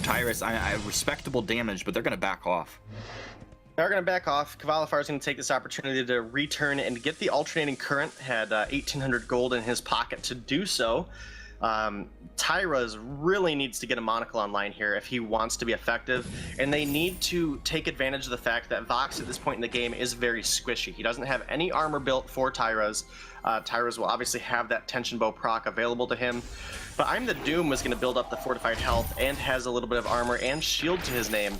Tyrus, I have respectable damage, but they're going to back off. They're going to back off. Kvalifar is going to take this opportunity to return and get the alternating current. Had 1,800 gold in his pocket to do so. Tyraz really needs to get a monocle online here if he wants to be effective, and they need to take advantage of the fact that Vox at this point in the game is very squishy. He doesn't have any armor built for Tyraz. Tyraz will obviously have that tension bow proc available to him, but I'm the Doom was going to build up the fortified health and has a little bit of armor and shield to his name.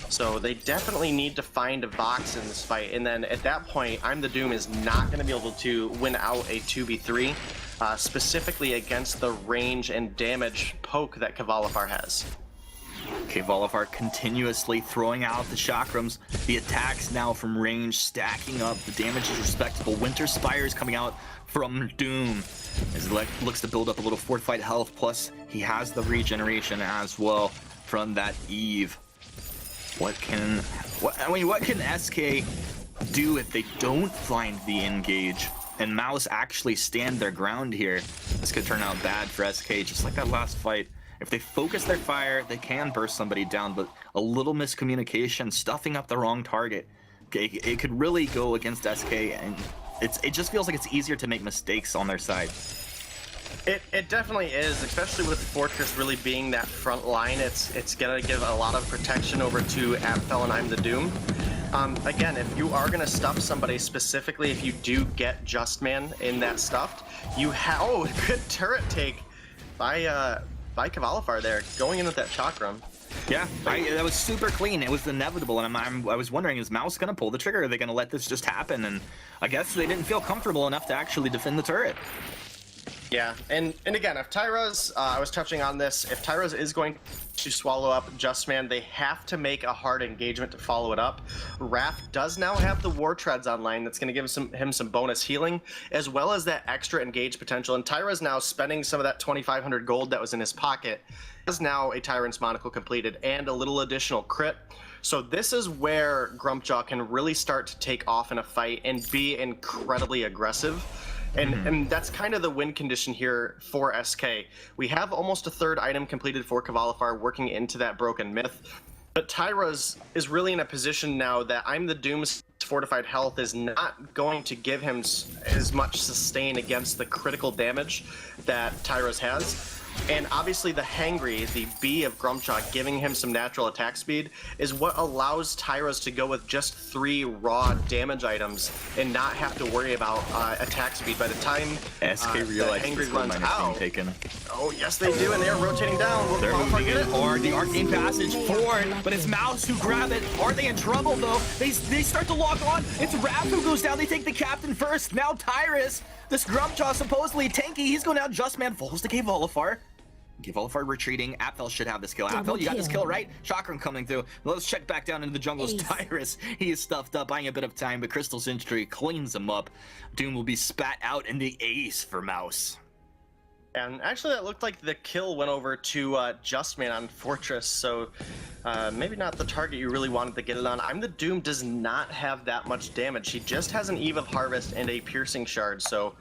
So they definitely need to find a Vox in this fight, and then at that point, I'm the Doom is not going to be able to win out a 2v3. Specifically against the range and damage poke that Kvalifar has. Kvalifar continuously throwing out the chakrams. The attacks now from range stacking up. The damage is respectable. Winter Spires coming out from Doom as he looks to build up a little fortified health. Plus, he has the regeneration as well from that Eve. What can SK do if they don't find the engage and Mouse actually stand their ground here? This could turn out bad for SK, just like that last fight. If they focus their fire, they can burst somebody down, but a little miscommunication, stuffing up the wrong target, it could really go against SK, and it just feels like it's easier to make mistakes on their side. It definitely is, especially with Fortress really being that front line. It's gonna give a lot of protection over to Apfel and I'm the Doom. Again, if you are gonna stuff somebody, specifically if you do get Justman in that stuffed, you have good turret take by Kvalifar there, going in with that chakram. Yeah, that was super clean. It was inevitable, and I was wondering, is Mouse gonna pull the trigger? Are they gonna let this just happen? And I guess they didn't feel comfortable enough to actually defend the turret. Yeah, and again, if Tyraz, I was touching on this, if Tyraz is going to swallow up Justman, they have to make a hard engagement to follow it up. Raph does now have the War Treads online that's going to give him some bonus healing, as well as that extra engage potential, and Tyraz now spending some of that 2,500 gold that was in his pocket. Has now a Tyrant's Monocle completed and a little additional crit. So this is where Grumpjaw can really start to take off in a fight and be incredibly aggressive. And that's kind of the win condition here for SK. We have almost a third item completed for Kvalifar working into that broken myth. But Tyraz is really in a position now that I'm the Doom's fortified health is not going to give him as much sustain against the critical damage that Tyraz has. And obviously the Hangry, the B of Grumpjaw, giving him some natural attack speed is what allows Tyraz to go with just 3 raw damage items and not have to worry about attack speed. By the time SK realizes Hangry runs out, taken. Oh yes they do, and they're rotating down. They're moving in hard. The Arcane Passage forward, but it's Mouse who grab it. Are they in trouble though? They start to lock on. It's Raph who goes down. They take the captain first. Now Tyrus, this Grumpjaw supposedly tanky. He's going down. Justman falls to Kvalifar. Kevolafar retreating. Apfel should have this kill. Apfel, you got this kill, right? Chakram coming through. Let's check back down into the jungle's Tyrus. He is stuffed up, buying a bit of time, but Crystal Sentry cleans him up. Doom will be spat out in the ace for Mouse. And actually, that looked like the kill went over to Justman on Fortress, so maybe not the target you really wanted to get it on. I'm the Doom does not have that much damage. He just has an Eve of Harvest and a Piercing Shard, so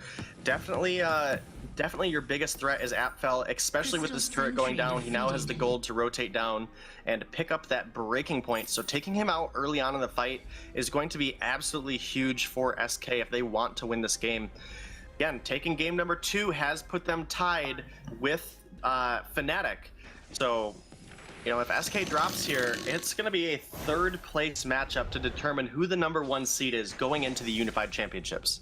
definitely your biggest threat is Apfel, especially with this turret going down. He now has the gold to rotate down and pick up that breaking point, so taking him out early on in the fight is going to be absolutely huge for SK if they want to win this game. Again, taking game number 2 has put them tied with Fnatic. So, you know, if SK drops here, it's going to be a third place matchup to determine who the #1 seed is going into the Unified Championships.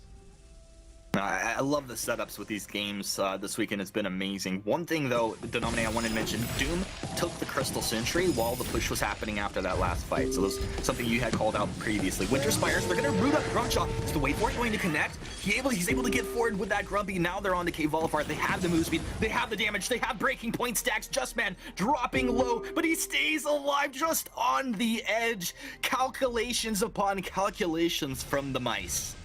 I love the setups with these games this weekend. It's been amazing. One thing, though, Denominate, I wanted to mention, Doom took the Crystal Sentry while the push was happening after that last fight. So that's something you had called out previously. Winter Spires, they're going to root up Grumshaw. Is the wait for it going to connect? He's able to get forward with that Grumpy. Now they're on to Kevolafar. They have the move speed. They have the damage. They have breaking point stacks. Justman dropping low, but he stays alive just on the edge. Calculations upon calculations from the Mice.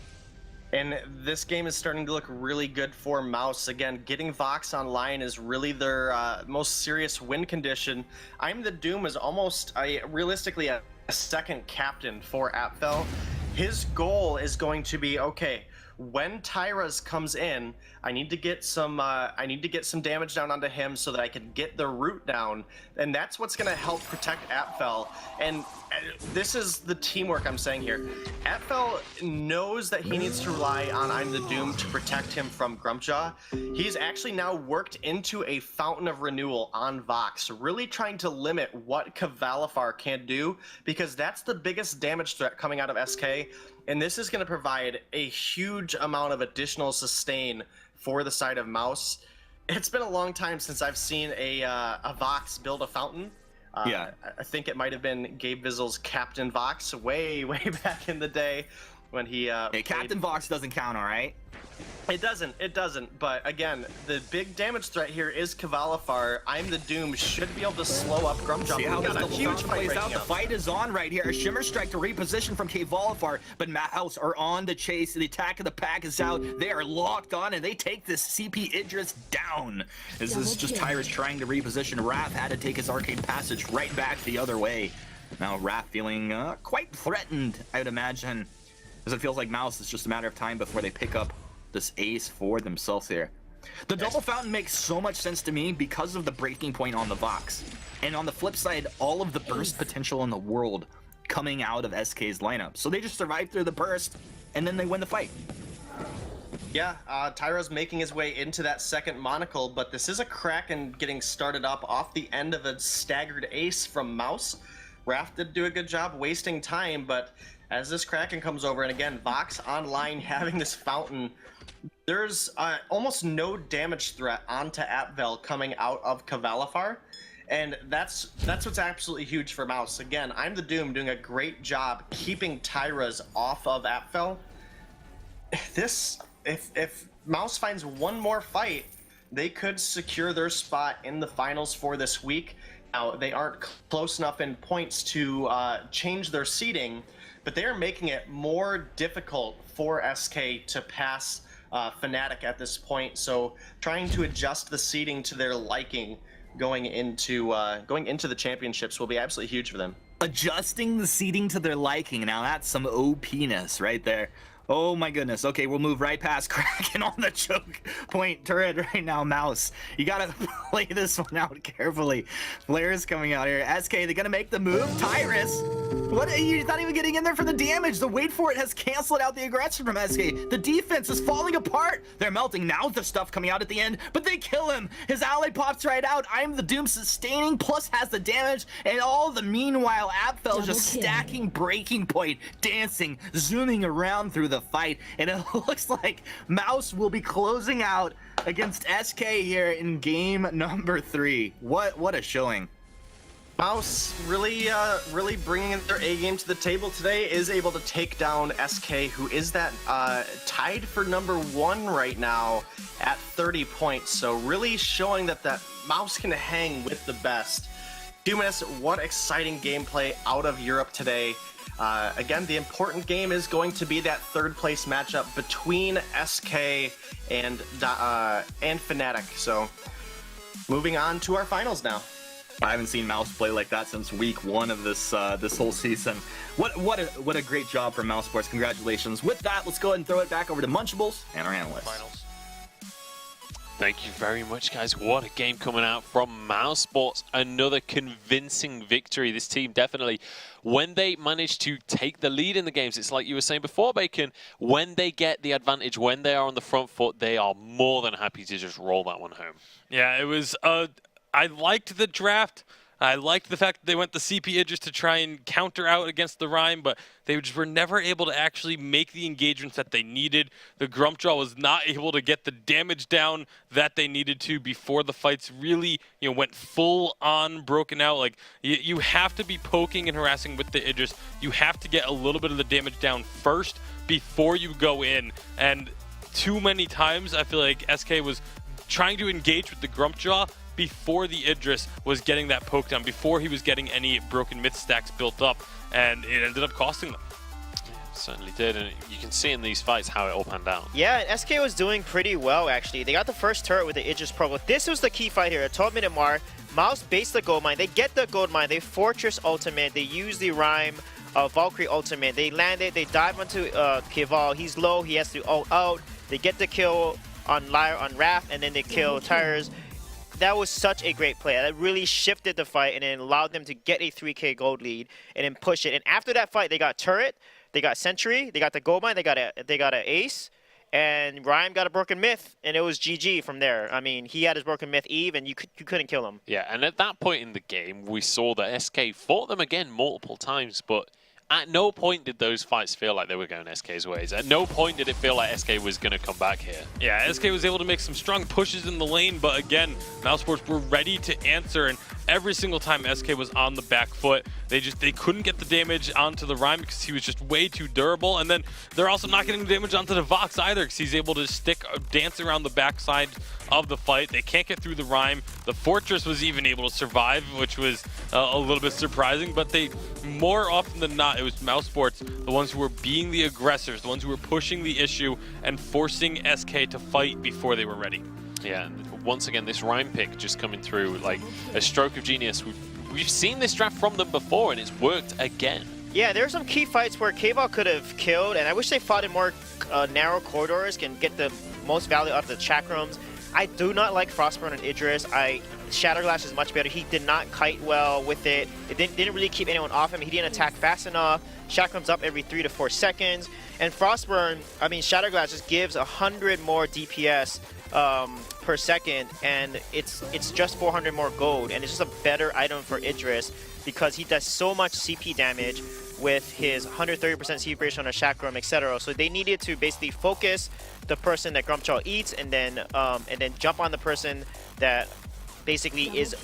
And this game is starting to look really good for Mouse. Again, getting Vox online is really their most serious win condition. I'm the Doom is almost realistically a second captain for Apfel. His goal is going to be, okay, when Tyras comes in, I need to get some damage down onto him so that I can get the root down, and that's what's going to help protect Apfel. And this is the teamwork I'm saying here. Apfel knows that he needs to rely on I'm the Doom to protect him from Grumpjaw. He's actually now worked into a Fountain of Renewal on Vox, really trying to limit what Kevolafar can do, because that's the biggest damage threat coming out of SK. And this is going to provide a huge amount of additional sustain for the side of Mouse. It's been a long time since I've seen a Vox build a fountain. Yeah. I think it might have been Gabe Vizel's Captain Vox way back in the day when he hey, Captain Vox doesn't count, all right? It doesn't, but again, the big damage threat here is Kevolafar. I'm the Doom should be able to slow up Grumpjaw. See how this double huge fountain fight plays out. breaking The up. fight is on right here. A Shimmer Strike to reposition from Kevolafar, but Mouse are on the chase. The attack of the pack is out. They are locked on, and they take this CP Idris down. This is just Tyrus trying to reposition. Raph had to take his Arcade Passage right back the other way. Now Raph feeling quite threatened, I would imagine, as it feels like Mouse is just a matter of time before they pick up this ace for themselves here. The double fountain makes so much sense to me because of the breaking point on the Vox. And on the flip side, all of the burst potential in the world coming out of SK's lineup. So they just survive through the burst, and then they win the fight. Yeah, Tyra's making his way into that second monocle, but this is a Kraken getting started up off the end of a staggered ace from Mouse. Raph did do a good job wasting time, but as this Kraken comes over, and again, Vox online having this fountain, there's almost no damage threat onto Apfel coming out of Kevolafar, and that's what's absolutely huge for Mouse. Again, I'm the Doom doing a great job keeping Tyras off of Apfel. If Mouse finds one more fight, they could secure their spot in the finals for this week. Now, they aren't close enough in points to change their seeding, but they are making it more difficult for SK to pass Fnatic at this point. So trying to adjust the seeding to their liking going into the championships will be absolutely huge for them. Adjusting the seating to their liking. Now that's some OP-ness right there. Oh my goodness. Okay, we'll move right past Kraken on the choke point turret right now, Mouse. You gotta play this one out carefully. Flares coming out here. SK, they're gonna make the move. Tyrus, what? He's not even getting in there for the damage. The wait for it has canceled out the aggression from SK. The defense is falling apart. They're melting. Now the stuff coming out at the end, but they kill him. His ally pops right out. I'm the Doom sustaining, plus has the damage, and all the meanwhile, Apfel just stacking breaking point, dancing, zooming around through the fight, and it looks like Mouse will be closing out against SK here in game number 3. What a showing. Mouse really bringing their A game to the table today, is able to take down SK, who is that tied for #1 right now at 30 points. So really showing that Mouse can hang with the best. Humanist, what exciting gameplay out of Europe today. Again, the important game is going to be that third place matchup between SK and Fnatic. So moving on to our finals now. I haven't seen Mouse play like that since week 1 of this this whole season. What a great job for Mousesports. Congratulations. With that, let's go ahead and throw it back over to Munchables and our analysts. Finals. Thank you very much, guys. What a game coming out from Mousesports. Another convincing victory. This team definitely, when they manage to take the lead in the games, it's like you were saying before, Bacon, when they get the advantage, when they are on the front foot, they are more than happy to just roll that one home. Yeah, it was, I liked the draft. I liked the fact that they went the CP Idris to try and counter out against the Rhyme, but they just were never able to actually make the engagements that they needed. The Grumpjaw was not able to get the damage down that they needed to before the fights really, went full on broken out. Like, you have to be poking and harassing with the Idris. You have to get a little bit of the damage down first before you go in. And too many times, I feel like SK was trying to engage with the Grumpjaw before the Idris was getting that poke down, before he was getting any broken mid stacks built up, and it ended up costing them. Yeah, certainly did, and you can see in these fights how it all panned out. Yeah, and SK was doing pretty well, actually. They got the first turret with the Idris Pro. This was the key fight here. At 12-minute mark, Mouse based the gold mine. They get the gold mine. They fortress ultimate. They use the Rhyme Valkyrie ultimate. They land it. They dive onto Kival. He's low. He has to ult out. They get the kill on Lyre on Raph, and then they kill Tires. That was such a great play. That really shifted the fight and then allowed them to get a 3K gold lead and then push it. And after that fight, they got turret, they got sentry, they got the gold mine, they got an ace, and Rhyme got a broken myth, and it was GG from there. I mean, he had his broken myth Eve, and you couldn't kill him. Yeah, and at that point in the game, we saw that SK fought them again multiple times, but at no point did those fights feel like they were going SK's ways. At no point did it feel like SK was going to come back here. Yeah, SK was able to make some strong pushes in the lane, but again, Mousesports were ready to answer, and every single time SK was on the back foot, they couldn't get the damage onto the Rhyme because he was just way too durable, and then they're also not getting the damage onto the Vox either because he's able to dance around the backside of the fight. They can't get through the Rhyme. The Fortress was even able to survive, which was a little bit surprising, but more often than not, it was Mousesports, the ones who were being the aggressors, the ones who were pushing the issue and forcing SK to fight before they were ready. Yeah, and once again, this Rhyme pick just coming through like a stroke of genius. We've seen this draft from them before, and it's worked again. Yeah, there are some key fights where Kval could have killed, and I wish they fought in more narrow corridors, can get the most value out of the chakrams. I do not like Frostburn and Idris. Shatterglass is much better. He did not kite well with it. It didn't really keep anyone off him. He didn't attack fast enough. Chakram's up every 3 to 4 seconds. And Frostburn, I mean, Shatterglass just gives 100 more DPS per second, and it's just 400 more gold. And it's just a better item for Idris because he does so much CP damage with his 130% CP ratio on a Chakram, etc. So they needed to basically focus the person that Grumpjaw eats, and then jump on the person that basically is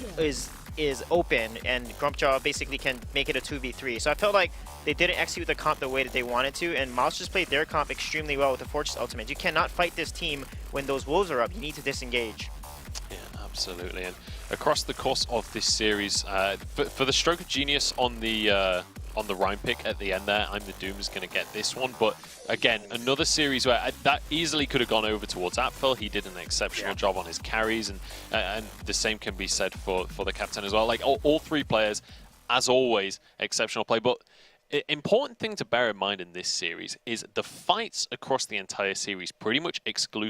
open, and Grumpjaw basically can make it a 2v3. So I felt like they didn't execute the comp the way that they wanted to, and Mouse just played their comp extremely well with the Fortress ultimate. You cannot fight this team when those wolves are up. You need to disengage. Yeah, absolutely. And across the course of this series, for the stroke of genius on the Rhyme pick at the end there, I'm the Doom is going to get this one. But again, another series where that easily could have gone over towards Apfel. He did an exceptional job on his carries, and the same can be said for the captain as well. Like all three players, as always, exceptional play. But important thing to bear in mind in this series is the fights across the entire series pretty much exclusively